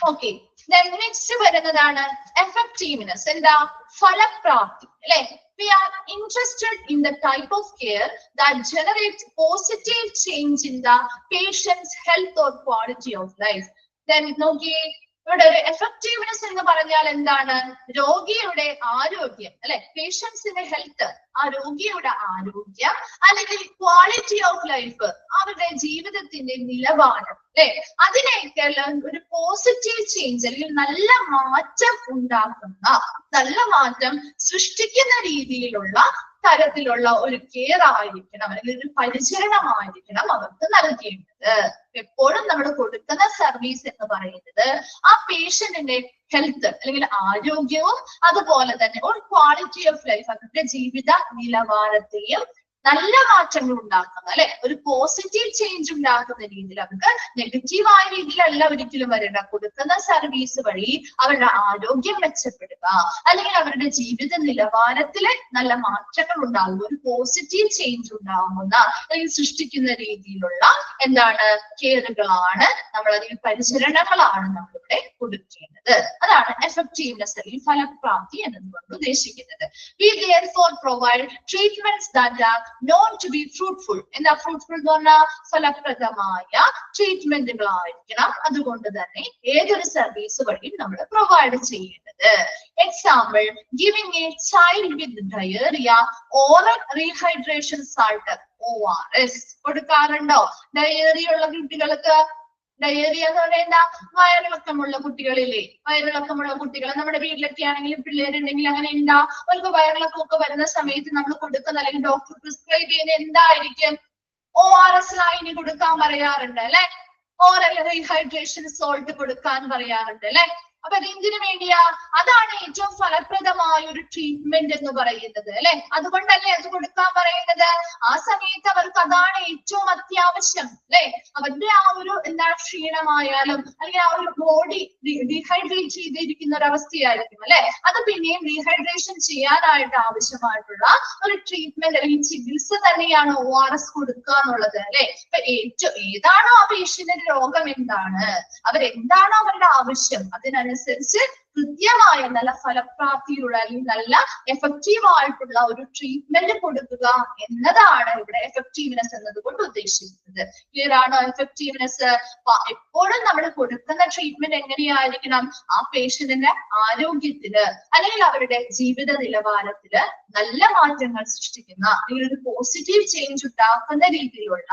ഓക്കെ. നെക്സ്റ്റ് വരുന്നതാണ് എഫക്റ്റീവ്നെസ്. എന്താ? ഫലപ്രാപ്തി അല്ലെ. We are interested in the type of care that generates positive change in the patient's health or quality of life. Then നോക്കിയേ, ഇവിടെ ഒരു എഫക്റ്റീവ്നെസ് എന്ന് പറഞ്ഞാൽ എന്താണ്? രോഗിയുടെ ആരോഗ്യം അല്ലെ, പേഷ്യൻസിന്റെ ഹെൽത്ത്, ആ രോഗിയുടെ ആരോഗ്യം, അല്ലെങ്കിൽ ക്വാളിറ്റി ഓഫ് ലൈഫ്, അവരുടെ ജീവിതത്തിന്റെ നിലവാരം അല്ലെ, അതിനൊക്കെ ഒരു പോസിറ്റീവ് ചേഞ്ച് അല്ലെങ്കിൽ നല്ല മാറ്റം ഉണ്ടാക്കുന്ന, നല്ല മാറ്റം സൃഷ്ടിക്കുന്ന രീതിയിലുള്ള തരത്തിലുള്ള ഒരു കെയർ ആയിരിക്കണം, അല്ലെങ്കിൽ ഒരു പരിചരണമായിരിക്കണം അവർക്ക് നൽകേണ്ടത്. എപ്പോഴും നമ്മൾ കൊടുക്കുന്ന സർവീസ് എന്ന് പറയുന്നത് ആ പേഷ്യന്റിന്റെ ഹെൽത്ത് അല്ലെങ്കിൽ ആരോഗ്യവും അതുപോലെ തന്നെ ഒരു ക്വാളിറ്റി ഓഫ് ലൈഫ്, അവരുടെ ജീവിത നിലവാരത്തെയും നല്ല മാറ്റങ്ങൾ ഉണ്ടാക്കുന്ന അല്ലെ, ഒരു പോസിറ്റീവ് ചേഞ്ച് ഉണ്ടാക്കുന്ന രീതിയിൽ, അവർക്ക് നെഗറ്റീവായ രീതിയിലല്ല ഒരിക്കലും വരേണ്ട. കൊടുക്കുന്ന സർവീസ് വഴി അവരുടെ ആരോഗ്യം മെച്ചപ്പെടുക, അല്ലെങ്കിൽ അവരുടെ ജീവിത നിലവാരത്തില് നല്ല മാറ്റങ്ങൾ ഉണ്ടാകുന്ന, ഒരു പോസിറ്റീവ് ചേഞ്ച് ഉണ്ടാകുന്ന അല്ലെങ്കിൽ സൃഷ്ടിക്കുന്ന രീതിയിലുള്ള എന്താണ് കെയറുകളാണ് നമ്മൾ, അല്ലെങ്കിൽ പരിചരണങ്ങളാണ് നമ്മളിവിടെ കൊടുക്കേണ്ടത്. അതാണ് എഫക്റ്റീവ്നെസ് അല്ലെങ്കിൽ ഫലപ്രാപ്തി എന്നതുകൊണ്ട് ഉദ്ദേശിക്കുന്നത്. We therefore provide treatments that are known to be fruitful. എന്താ ഫ്രൂട്ട്ഫുൾ എന്ന് പറഞ്ഞാൽ? ഫലപ്രദമായ ട്രീറ്റ്മെന്റുകളായിരിക്കണം. അതുകൊണ്ട് തന്നെ ഏതൊരു സർവീസ് വഴിയും നമ്മൾ പ്രൊവൈഡ് ചെയ്യേണ്ടത്. Example, giving a child with diarrhoea oral rehydration salt ORS കൊടുക്കാറുണ്ടോ? ഡയേറിയ ഉള്ള കുട്ടികൾക്ക്, ഡയേറിയ എന്ന് പറയുന്ന വയറിളക്കമുള്ള കുട്ടികളില്ലേ, വയറിളക്കമുള്ള കുട്ടികൾ നമ്മുടെ വീട്ടിലൊക്കെ ആണെങ്കിലും പിള്ളേരുണ്ടെങ്കിൽ അങ്ങനെ ഉണ്ടാവും. അവർക്ക് വയറിളക്കമൊക്കെ വരുന്ന സമയത്ത് നമ്മൾ കൊടുക്കുന്ന അല്ലെങ്കിൽ ഡോക്ടർ പ്രിസ്ക്രൈബ് ചെയ്യുന്ന എന്തായിരിക്കും? ORS ലൈന് കൊടുക്കാൻ പറയാറുണ്ട് അല്ലെ, ഓറൽ റീഹൈഡ്രേഷൻ സോൾട്ട് കൊടുക്കാൻ പറയാറുണ്ട് അല്ലെ. അപ്പൊ അതെന്തിനു വേണ്ടിയാ? അതാണ് ഏറ്റവും ഫലപ്രദമായ ഒരു ട്രീറ്റ്മെന്റ് എന്ന് പറയുന്നത് അല്ലെ. അതുകൊണ്ടല്ലേ അത് കൊടുക്കാൻ പറയുന്നത്. ആ സമയത്ത് അവർക്ക് അതാണ് ഏറ്റവും അത്യാവശ്യം അല്ലെ. അവരുടെ ആ ഒരു എന്താണ് ക്ഷീണമായാലും അല്ലെങ്കിൽ ആ ഒരു ബോഡി ഡീഹൈഡ്രേറ്റ് ചെയ്തിരിക്കുന്ന ഒരു അവസ്ഥയായിരിക്കും അല്ലെ. അത് പിന്നെയും ഡീഹൈഡ്രേഷൻ ചെയ്യാനായിട്ട് ആവശ്യമായിട്ടുള്ള ഒരു ട്രീറ്റ്മെന്റ് അല്ലെങ്കിൽ ചികിത്സ തന്നെയാണ് ORS കൊടുക്കുക എന്നുള്ളത് അല്ലെ. ഇപ്പൊ ഏതാണോ ആ പേഷ്യന്റിന്റെ രോഗം, എന്താണ് അവരെന്താണോ അവരുടെ ആവശ്യം, അതിനനുസരിച്ച് കൃത്യമായ നല്ല ഫലപ്രാപ്തിയുള്ള അല്ലെങ്കിൽ നല്ല എഫക്റ്റീവ് ആയിട്ടുള്ള ഒരു ട്രീറ്റ്മെന്റ് കൊടുക്കുക എന്നതാണ് ഇവിടെ എഫക്റ്റീവ്നെസ് എന്നതുകൊണ്ട് ഉദ്ദേശിക്കുന്നത്. ക്ലിയർ ആണോ? എഫക്റ്റീവ്നെസ് എപ്പോഴും നമ്മൾ കൊടുക്കുന്ന ട്രീറ്റ്മെന്റ് എങ്ങനെയായിരിക്കണം? ആ പേഷ്യന്റിന്റെ ആരോഗ്യത്തില് അല്ലെങ്കിൽ അവരുടെ ജീവിത നിലവാരത്തില് നല്ല മാറ്റങ്ങൾ സൃഷ്ടിക്കുന്ന അല്ലെങ്കിൽ ഒരു പോസിറ്റീവ് ചേഞ്ച് ഉണ്ടാക്കുന്ന രീതിയിലുള്ള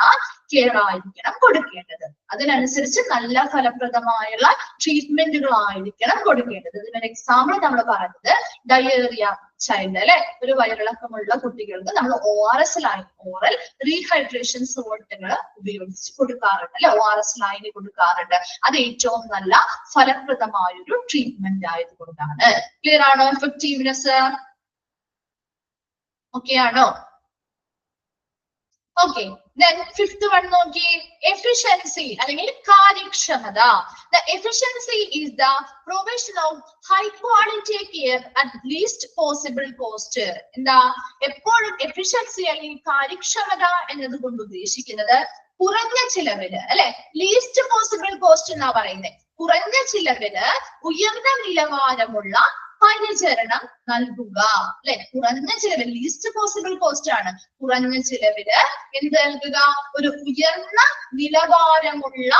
കെയർ ആയിരിക്കണം കൊടുക്കേണ്ടത്. അതിനനുസരിച്ച് നല്ല ഫലപ്രദമായുള്ള ട്രീറ്റ്മെന്റുകളായിരിക്കണം കൊടുക്കേണ്ടത്. ഇതിനൊരു എക്സാമ്പിൾ നമ്മൾ പറഞ്ഞത് ഡയേറിയ ചൈൽഡ് അല്ലെ, ഒരു വയറിളക്കമുള്ള കുട്ടികൾക്ക് നമ്മൾ ORS ലൈൻ, ഓറൽ റീഹൈഡ്രേഷൻ സോൾട്ടുകൾ ഉപയോഗിച്ച് കൊടുക്കാറുണ്ട് അല്ലെ. ORS ലൈൻ കൊടുക്കാറുണ്ട്. അത് ഏറ്റവും നല്ല ഫലപ്രദമായ ഒരു ട്രീറ്റ്മെന്റ് ആയതുകൊണ്ടാണ്. ക്ലിയർ ആണോ? എഫക്റ്റീവ്നെസ് ഓക്കെ ആണോ? Okay, then fifth one നോക്കി, efficiency അല്ലെങ്കിൽ കാര്യക്ഷമത. The efficiency is the provision of high quality care at least possible cost. എന്താ എപ്പോഴും efficiency അല്ലെങ്കിൽ കാര്യക്ഷമത എന്നതുകൊണ്ട് ഉദ്ദേശിക്കുന്നത് കുറഞ്ഞ ചിലവില് അല്ലെ, ലീസ്റ്റ് പോസിബിൾ കോസ്റ്റ് എന്നാ പറയുന്നത്. കുറഞ്ഞ ചിലവില് ഉയർന്ന നിലവാരമുള്ള പരിചരണം നൽകുക അല്ലെ. കുറഞ്ഞ ചിലവിൽ, ലീസ്റ്റ് പോസിബിൾ കോസ്റ്റ് ആണ്. കുറഞ്ഞ ചിലവില് എന്ത് നൽകുക? ഒരു ഉയർന്ന നിലവാരമുള്ള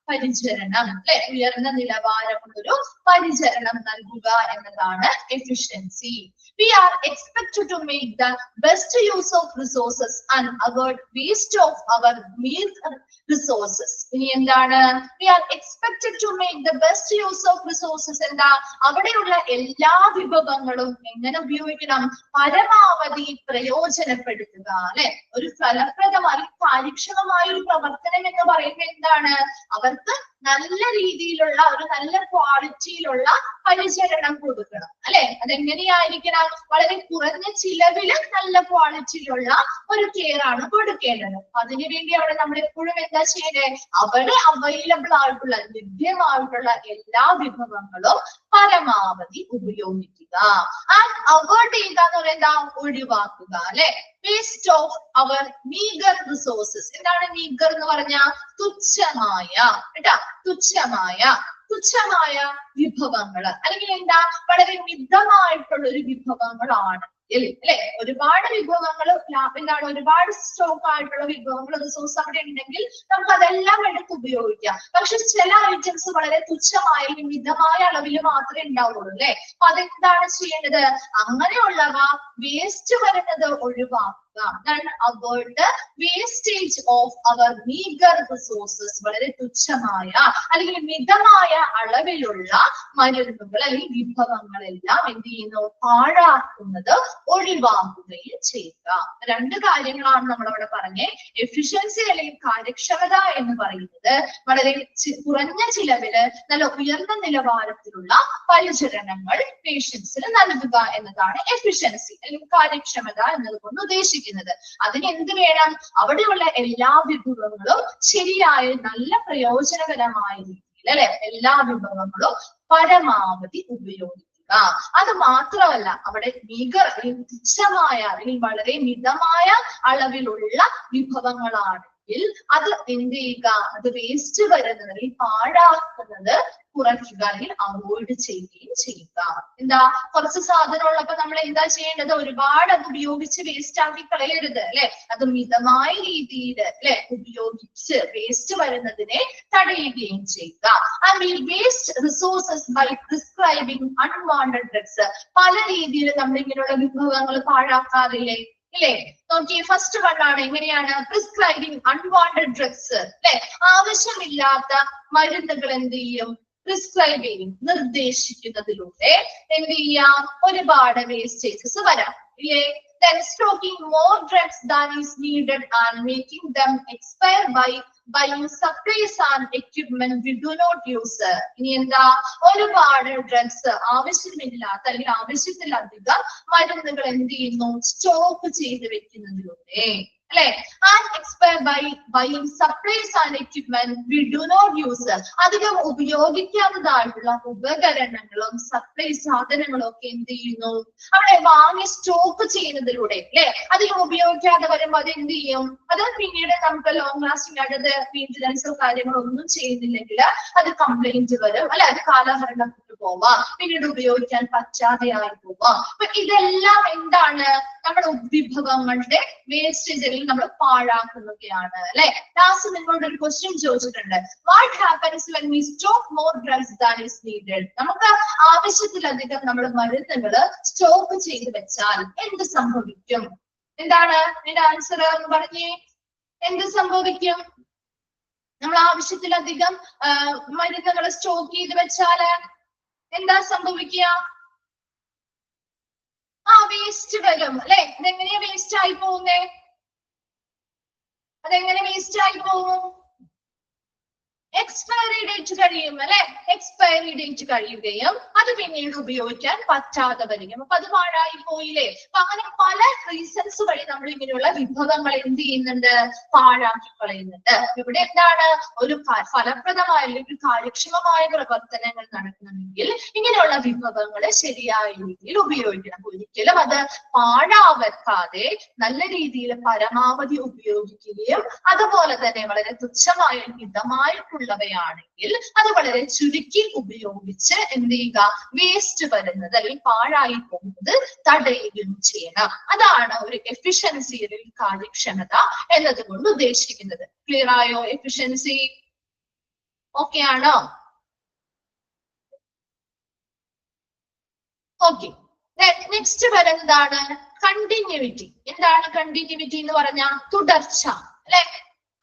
പരിചരണം അല്ലെ. ഉയർന്ന നിലവാരമുള്ളൊരു പരിചരണം നൽകുക എന്നതാണ് efficiency. We are expected to make the best use of resources and avoid waste of our meager resources. ഇനി എന്താണ്? We are expected to make the best use of resources. എന്താ? അവിടെയുള്ള എല്ലാ വിഭവങ്ങളും എങ്ങനെ ഉപയോഗിക്കണം? പരമാവധി പ്രയോജനപ്പെടുത്തുക അല്ലെ. ഒരു ഫലപ്രദമായ കാര്യക്ഷമമായ ഒരു പ്രവർത്തനം എന്ന് പറയുന്നത് എന്താണ്? അവർക്ക് നല്ല രീതിയിലുള്ള ഒരു നല്ല ക്വാളിറ്റിയിലുള്ള പരിചരണം കൊടുക്കണം അല്ലെ. അതെങ്ങനെയായിരിക്കണം? വളരെ കുറഞ്ഞ ചിലവില് നല്ല ക്വാളിറ്റിയിലുള്ള ഒരു കെയർ ആണ് കൊടുക്കേണ്ടത്. അതിനുവേണ്ടി അവിടെ നമ്മൾ എപ്പോഴും എന്താ ചെയ്യേണ്ടത്? അവിടെ അവൈലബിൾ ആയിട്ടുള്ള, ലഭ്യമായിട്ടുള്ള എല്ലാ വിഭവങ്ങളും പരമാവധി ഉപയോഗിക്കുക. ആൻഡ് അവോയ്ഡ് ചെയ്യുക എന്ന് പറയുന്നത് ഒഴിവാക്കുക അല്ലെ. Waste of our meagre resources. എന്താണ് മീഗർ എന്ന് പറഞ്ഞാൽ? തുച്ഛമായ കേട്ടാ, തുച്ഛമായ വിഭവങ്ങള് അല്ലെങ്കിൽ എന്താ വളരെ മിതമായിട്ടുള്ള ഒരു വിഭവങ്ങളാണ് അല്ലെ. ഒരുപാട് വിഭവങ്ങൾ എന്താണ്, ഒരുപാട് സ്റ്റോക്ക് ആയിട്ടുള്ള വിഭവങ്ങൾ റിസോഴ്സ് അവിടെ ഉണ്ടെങ്കിൽ നമുക്ക് അതെല്ലാം എടുത്ത് ഉപയോഗിക്കാം. പക്ഷെ ചില ഐറ്റംസ് വളരെ തുച്ഛമായ മിതമായ അളവിൽ മാത്രമേ ഉണ്ടാവുള്ളൂ അല്ലെ. അപ്പൊ അതെന്താണ് ചെയ്യേണ്ടത്? അങ്ങനെയുള്ളവ വേസ്റ്റ് വരുന്നത് ഒഴിവാക്കുക. Avoid wastage of our meagre resources. വളരെ തുച്ഛമായ അല്ലെങ്കിൽ മിതമായ അളവിലുള്ള മരുന്നുകൾ അല്ലെങ്കിൽ വിഭവങ്ങളെല്ലാം എന്ത് ചെയ്യുന്നു? പാഴാക്കുന്നത് ഒഴിവാക്കുകയും ചെയ്യുക. രണ്ട് കാര്യങ്ങളാണ് നമ്മൾ അവിടെ പറഞ്ഞേ. എഫിഷ്യൻസി അല്ലെങ്കിൽ കാര്യക്ഷമത എന്ന് പറയുന്നത് വളരെ കുറഞ്ഞ ചിലവില് നല്ല ഉയർന്ന നിലവാരത്തിലുള്ള പരിചരണങ്ങൾ പേഷ്യൻസിന് നൽകുക എന്നതാണ് എഫിഷ്യൻസി അല്ലെങ്കിൽ കാര്യക്ഷമത എന്നതുകൊണ്ട് ഉദ്ദേശിക്കുന്നത്. അതിന് എന്ത് വേണം? അവിടെയുള്ള എല്ലാ വിഭവങ്ങളും ശരിയായ നല്ല പ്രയോജനകരമായ രീതിയിൽ അല്ലെ, എല്ലാ വിഭവങ്ങളും പരമാവധി ഉപയോഗിക്കുക. അത് മാത്രമല്ല, അവിടെ മീഗർ അല്ലെങ്കിൽ തുച്ഛമായ അല്ലെങ്കിൽ വളരെ മിതമായ അളവിലുള്ള വിഭവങ്ങളാണെങ്കിൽ അത് എന്ത് ചെയ്യുക? അത് വേസ്റ്റ് വരുന്നത് അല്ലെങ്കിൽ പാഴാക്കുന്നത് കുറയ്ക്കുക അല്ലെങ്കിൽ അവോയ്ഡ് ചെയ്യുകയും ചെയ്യുക. എന്താ? കുറച്ച് സാധനം ഉള്ളപ്പോ നമ്മൾ എന്താ ചെയ്യേണ്ടത്? ഒരുപാട് അത് ഉപയോഗിച്ച് വേസ്റ്റ് ആക്കി കളയരുത് അല്ലെ. അത് മിതമായ രീതിയിൽ അല്ലെ ഉപയോഗിച്ച് വേസ്റ്റ് വരുന്നതിനെ തടയുകയും ചെയ്യുക. And we waste resources by prescribing unwanted drugs. പല രീതിയിൽ നമ്മൾ ഇങ്ങനെയുള്ള വിഭവങ്ങൾ പാഴാക്കാറില്ലേ ഇല്ലേ? നോക്കി, ഫസ്റ്റ് വണ്ണാണ് എങ്ങനെയാണ്? പ്രിസ്ക്രൈബിങ് അൺവാണ്ടഡ് ഡ്രഗ്സ് അല്ലെ. ആവശ്യമില്ലാത്ത മരുന്നുകൾ എന്ത് ചെയ്യും? പ്രിസ്ക്രൈബ് ചെയ്യും, നിർദ്ദേശിക്കുന്നതിലൂടെ എന്ത് ചെയ്യാം? ഒരുപാട് വേസ്റ്റേജസ് വരാം ഇല്ലേ? Then stocking more drugs than is needed and making them expire by buying supplies and equipment we do not use. ഇനി എന്താ, ഒരുപാട് ഡ്രഗ്സ് ആവശ്യമില്ലാത്ത അല്ലെങ്കിൽ ആവശ്യത്തിലധികം മരുന്നുകൾ എന്ത് ചെയ്യുന്നു, സ്റ്റോക്ക് ചെയ്ത് വെക്കുന്നതിലൂടെ അല്ലെ. And expire by buying supplies and equipment we do not use. അധികം ഉപയോഗിക്കാത്തതായിട്ടുള്ള ഉപകരണങ്ങളും സപ്ലൈ സാധനങ്ങളും ഒക്കെ എന്ത് ചെയ്യുന്നു, അവിടെ വാങ്ങി സ്റ്റോക്ക് ചെയ്യുന്നതിലൂടെ അല്ലെ. അധികം ഉപയോഗിക്കാതെ വരുമ്പോൾ അത് എന്ത് ചെയ്യും, അത് പിന്നീട് നമുക്ക് ലോങ് ലാസ്റ്റിംഗ് ആയിട്ട് മെയിൻ്റനൻസോ കാര്യങ്ങളോ ഒന്നും ചെയ്യുന്നില്ലെങ്കിൽ അത് കംപ്ലൈന്റ് വരും അല്ലെ, അത് കാലഹരണപ്പെട്ടു പോവാം, പിന്നീട് ഉപയോഗിക്കാൻ പറ്റാതെയായി പോവാം. അപ്പൊ ഇതെല്ലാം എന്താണ്, നമ്മുടെ വിഭവങ്ങളുടെ വേസ്റ്റേജ് നമ്മൾ പാഴാക്കുന്നൊക്കെയാണ് അല്ലെ. ലാസ്റ്റ് നിങ്ങളോട് ഒരു ക്വസ്റ്റ്യൻ ചോദിച്ചിട്ടുണ്ട്, what happens when we stock more drugs than is needed. നമുക്ക് ആവശ്യത്തിലധികം നമ്മൾ മരുന്നുകൾ സ്റ്റോക്ക് ചെയ്ത് വെച്ചാൽ എന്ത് സംഭവിക്കും? എന്താണ് എന്റെ ആൻസർ എന്ന് പറഞ്ഞേ, എന്ത് സംഭവിക്കും? നമ്മൾ ആവശ്യത്തിലധികം മരുന്നുകൾ സ്റ്റോക്ക് ചെയ്ത് വെച്ചാല് എന്താ സംഭവിക്കുക? വേസ്റ്റ് വരും അല്ലെ. അതെങ്ങനെയാ വേസ്റ്റ് ആയി പോകുന്നേ? അതെങ്ങനെ വേസ്റ്റ് ആയി പോകും? എക്സ്പയറി ഡേറ്റ് കഴിയും അല്ലെ. എക്സ്പയറി ഡേറ്റ് കഴിയുകയും അത് പിന്നീട് ഉപയോഗിക്കാൻ പറ്റാതെ വരികയും അപ്പൊ അത് പാഴായി പോയില്ലേ. അപ്പൊ അങ്ങനെ പല റീസൺസ് വഴി നമ്മൾ ഇങ്ങനെയുള്ള വിഭവങ്ങൾ എന്ത് ചെയ്യുന്നുണ്ട്, പാഴാക്കി കളയുന്നുണ്ട്. ഇവിടെ എന്താണ്, ഒരു ഫലപ്രദമായ അല്ലെങ്കിൽ കാര്യക്ഷമമായ പ്രവർത്തനങ്ങൾ നടക്കണമെങ്കിൽ ഇങ്ങനെയുള്ള വിഭവങ്ങൾ ശരിയായ രീതിയിൽ ഉപയോഗിക്കണം. ഒരിക്കലും അത് പാഴാവെക്കാതെ നല്ല രീതിയിൽ പരമാവധി ഉപയോഗിക്കുകയും അതുപോലെ തന്നെ വളരെ തുച്ഛമായ മിതമായിട്ടുള്ളവയാണെങ്കിൽ അത് വളരെ ചുരുക്കി ഉപയോഗിച്ച് എന്ത് ചെയ്യുക, വേസ്റ്റ് വരുന്നത് അല്ലെങ്കിൽ പാഴായി പോകുന്നത് തടയുകയും ചെയ്യണം. അതാണ് ഒരു എഫിഷ്യൻസി അല്ലെങ്കിൽ കാര്യക്ഷമത എന്നതുകൊണ്ട് ഉദ്ദേശിക്കുന്നത്. ക്ലിയർ ആയോ? എഫിഷ്യൻസി ഓക്കെ ആണോ? ഓക്കെ. നെക്സ്റ്റ് വരുന്നതാണ് കണ്ടിന്യൂവിറ്റി. എന്താണ് കണ്ടിന്യൂവിറ്റി എന്ന് പറഞ്ഞാൽ തുടർച്ച അല്ലെ.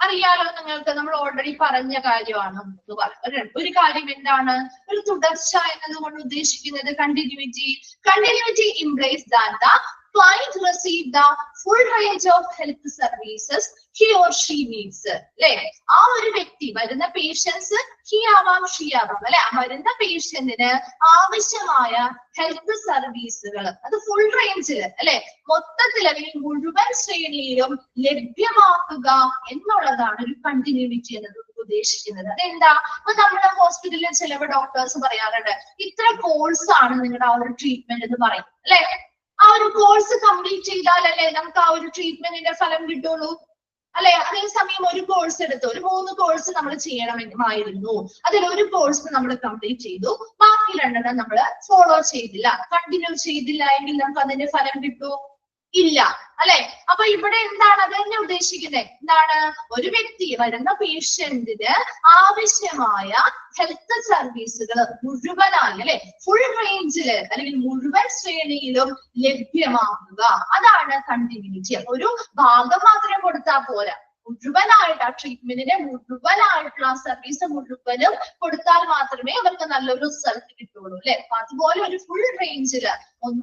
അറിയാലോ നിങ്ങൾക്ക്, നമ്മൾ ഓൾറെഡി പറഞ്ഞ കാര്യമാണ്. ഒരു കാര്യം എന്താണ്, ഒരു തുടർച്ച എന്നതുകൊണ്ട് ഉദ്ദേശിക്കുന്നത് continuity. Continuity implies that the client receive the full range of health services he or she needs. അല്ലെ, ആ ഒരു വ്യക്തി വരുന്ന പേഷ്യൻസ് ഹി ആവാം ഷീ ആവാം അല്ലെ, വരുന്ന പേഷ്യന്റിന് ആവശ്യമായ ഹെൽത്ത് സർവീസുകൾ അത് ഫുൾ റേഞ്ചിൽ അല്ലെ, മൊത്തത്തിൽ അല്ലെങ്കിൽ മുഴുവൻ ശ്രേണിയിലും ലഭ്യമാക്കുക എന്നുള്ളതാണ് ഒരു കണ്ടിന്യൂവിറ്റി എന്നത് ഉദ്ദേശിക്കുന്നത്. അതെന്താ, ഇപ്പൊ നമ്മുടെ ഹോസ്പിറ്റലിൽ ചില ഡോക്ടേഴ്സ് പറയാറുണ്ട്, ഇത്ര കോഴ്സ് ആണ് നിങ്ങളുടെ ആ ഒരു ട്രീറ്റ്മെന്റ് എന്ന് പറയും അല്ലെ. ആ ഒരു കോഴ്സ് കംപ്ലീറ്റ് ചെയ്താലല്ലേ നമുക്ക് ആ ഒരു ട്രീറ്റ്മെന്റിന്റെ ഫലം കിട്ടുള്ളൂ അല്ലെ. അതേസമയം ഒരു കോഴ്സ് എടുത്തു, ഒരു 3 കോഴ്സ് നമ്മൾ ചെയ്യണമായിരുന്നു, അതിൽ ഒരു കോഴ്സ് നമ്മൾ കംപ്ലീറ്റ് ചെയ്തു, ബാക്കി 2 നമ്മൾ ഫോളോ ചെയ്തില്ല, കണ്ടിന്യൂ ചെയ്തില്ല എങ്കിൽ നമുക്ക് അതിന്റെ ഫലം കിട്ടുമോ? ഇല്ല അല്ലെ. അപ്പൊ ഇവിടെ എന്താണ് അത് തന്നെ ഉദ്ദേശിക്കുന്നത്, എന്താണ്, ഒരു വ്യക്തി വരുന്ന പേഷ്യന്റിന് ആവശ്യമായ ഹെൽത്ത് സർവീസുകൾ മുഴുവനായി അല്ലെ, ഫുൾ റേഞ്ചില് അല്ലെങ്കിൽ മുഴുവൻ ശ്രേണിയിലും ലഭ്യമാക്കുക. അതാണ് കണ്ടിന്യൂറ്റി. ഒരു ഭാഗം മാത്രം കൊടുത്താൽ പോരാ, മുഴുവനായിട്ട് ആ ട്രീറ്റ്മെന്റിനെ മുഴുവനായിട്ടുള്ള സർവീസ് മുഴുവനും കൊടുത്താൽ മാത്രമേ അവർക്ക് നല്ലൊരു റിസൾട്ട് കിട്ടുള്ളൂ അല്ലെ. അപ്പൊ അതുപോലെ ഒരു ഫുൾ റേഞ്ചില്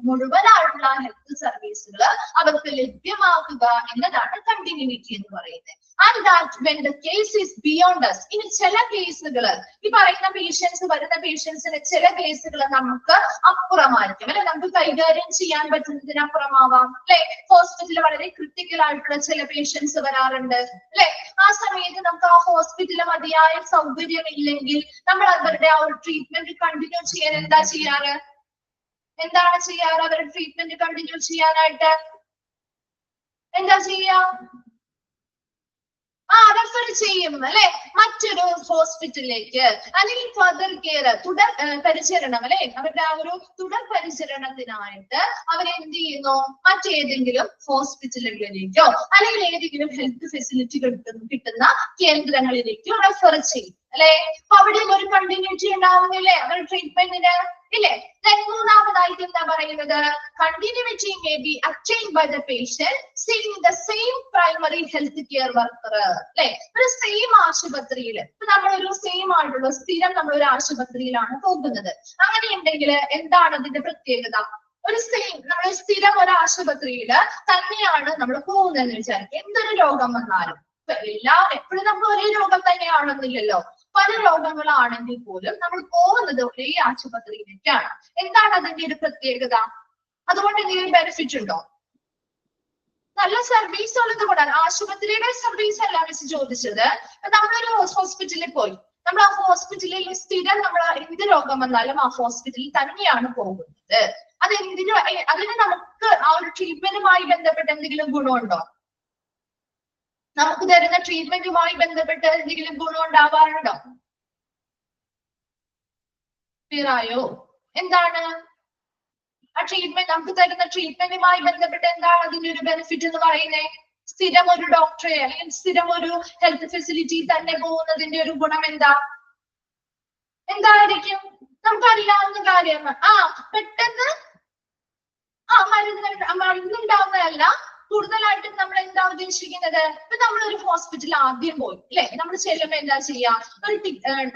മുഴുവനായിട്ടുള്ള ഹെൽത്ത് സർവീസുകൾ അവർക്ക് ലഭ്യമാക്കുക എന്നതാണ് കണ്ടിന്യൂറ്റി എന്ന് പറയുന്നത്. And that when the case is beyond us, ഇനി ചില കേസുകൾ ഈ പറയുന്ന വരുന്ന പേഷ്യൻസിന് ചില കേസുകൾ നമുക്ക് അപ്പുറമായിരിക്കും അല്ലെ, നമുക്ക് കൈകാര്യം ചെയ്യാൻ പറ്റുന്നതിനപ്പുറമാവാം അല്ലെ. ഹോസ്പിറ്റലിൽ വളരെ ക്രിട്ടിക്കൽ ആയിട്ടുള്ള ചില പേഷ്യൻസ് വരാറുണ്ട് അല്ലെ. ആ സമയത്ത് നമുക്ക് ആ ഹോസ്പിറ്റലിൽ മതിയായ സൗകര്യം ഇല്ലെങ്കിൽ നമ്മൾ അവരുടെ ആ ഒരു ട്രീറ്റ്മെന്റ് കണ്ടിന്യൂ ചെയ്യാൻ എന്താണ് ചെയ്യാറ്? അവരുടെ ട്രീറ്റ്മെന്റ് കണ്ടിന്യൂ ചെയ്യാനായിട്ട് എന്താ ചെയ്യാ? റെഫർ ചെയ്യും അല്ലെ മറ്റൊരു ഹോസ്പിറ്റലിലേക്ക്, അല്ലെങ്കിൽ ഫർദർ കെയർ തുടർ പരിചരണം അല്ലെ. അവരുടെ ആ ഒരു തുടർ പരിചരണത്തിനായിട്ട് അവരെന്ത് ചെയ്യുന്നു, മറ്റേതെങ്കിലും ഹോസ്പിറ്റലുകളിലേക്കോ അല്ലെങ്കിൽ ഏതെങ്കിലും ഹെൽത്ത് ഫെസിലിറ്റികൾ കിട്ടുന്ന കേന്ദ്രങ്ങളിലേക്കോ റെഫർ ചെയ്യും അല്ലെ. അപ്പൊ അവിടെ ഒരു കണ്ടിന്യൂറ്റി ഉണ്ടാവുന്നില്ലേ അവരുടെ ട്രീറ്റ്മെന്റിന് ഇല്ലേ. മൂന്നാമതായിട്ട് എന്താ പറയുന്നത്, continuity may be attained by the patient seeing the same primary health care worker അല്ലെ. ഒരു സെയിം ആശുപത്രിയിൽ ഇപ്പൊ നമ്മളൊരു സെയിം ആയിട്ടുള്ള സ്ഥിരം നമ്മളൊരു ആശുപത്രിയിലാണ് പോകുന്നത്. അങ്ങനെ ഉണ്ടെങ്കിൽ എന്താണ് അതിന്റെ പ്രത്യേകത? ഒരു നമ്മൾ സ്ഥിരം ഒരു ആശുപത്രിയിൽ തന്നെയാണ് നമ്മൾ പോകുന്നതെന്ന് വിചാരിക്കുക. എന്തൊരു രോഗം വന്നാലും എപ്പോഴും നമുക്ക് ഒരേ രോഗം തന്നെയാണെന്നില്ലല്ലോ. പല രോഗങ്ങളാണെങ്കിൽ പോലും നമ്മൾ പോകുന്നത് ഒരേ ആശുപത്രിയിലേക്കാണ്. എന്താണ് അതിന്റെ ഒരു പ്രത്യേകത? അതുകൊണ്ട് എന്തെങ്കിലും ബെനിഫിറ്റ് ഉണ്ടോ? നല്ല സർവീസ് ഉള്ളത് കൊണ്ടാണ്. ആശുപത്രിയുടെ സർവീസ് അല്ല മിസ് ചോദിച്ചത്. നമ്മളൊരു ഹോസ്പിറ്റലിൽ പോയി, നമ്മൾ ആ ഹോസ്പിറ്റലിൽ സ്ഥിരം നമ്മൾ എന്ത് രോഗം വന്നാലും ആ ഹോസ്പിറ്റലിൽ തന്നെയാണ് പോകുന്നത്. അതിന് നമുക്ക് ആ ഒരു ട്രീറ്റ്മെന്റുമായി ബന്ധപ്പെട്ട് എന്തെങ്കിലും ഗുണമുണ്ടോ? നമുക്ക് തരുന്ന ട്രീറ്റ്മെന്റുമായി ബന്ധപ്പെട്ട് എന്തെങ്കിലും ഗുണം ഉണ്ടാവാറുണ്ടോ? ക്ലിയർ ആയോ? എന്താണ് ആ ട്രീറ്റ്മെന്റ്, നമുക്ക് തരുന്ന ട്രീറ്റ്മെന്റുമായി ബന്ധപ്പെട്ട് എന്താണ് അതിന്റെ ഒരു ബെനിഫിറ്റ് എന്ന് പറയുന്നത്? സ്ഥിരം ഒരു ഡോക്ടറെ അല്ലെങ്കിൽ സ്ഥിരം ഒരു ഹെൽത്ത് ഫെസിലിറ്റി തന്നെ പോകുന്നതിന്റെ ഒരു ഗുണം എന്തായിരിക്കും? നമുക്കറിയാവുന്ന കാര്യമാണ്. പെട്ടെന്ന് മരുന്നുണ്ടാവുന്നതല്ല, കൂടുതലായിട്ടും നമ്മൾ എന്താ ഉദ്ദേശിക്കുന്നത്? ഇപ്പൊ നമ്മളൊരു ഹോസ്പിറ്റൽ ആദ്യം പോയി അല്ലെ, നമ്മൾ ചെല്ലുമ്പോ എന്താ ചെയ്യാ? ഒരു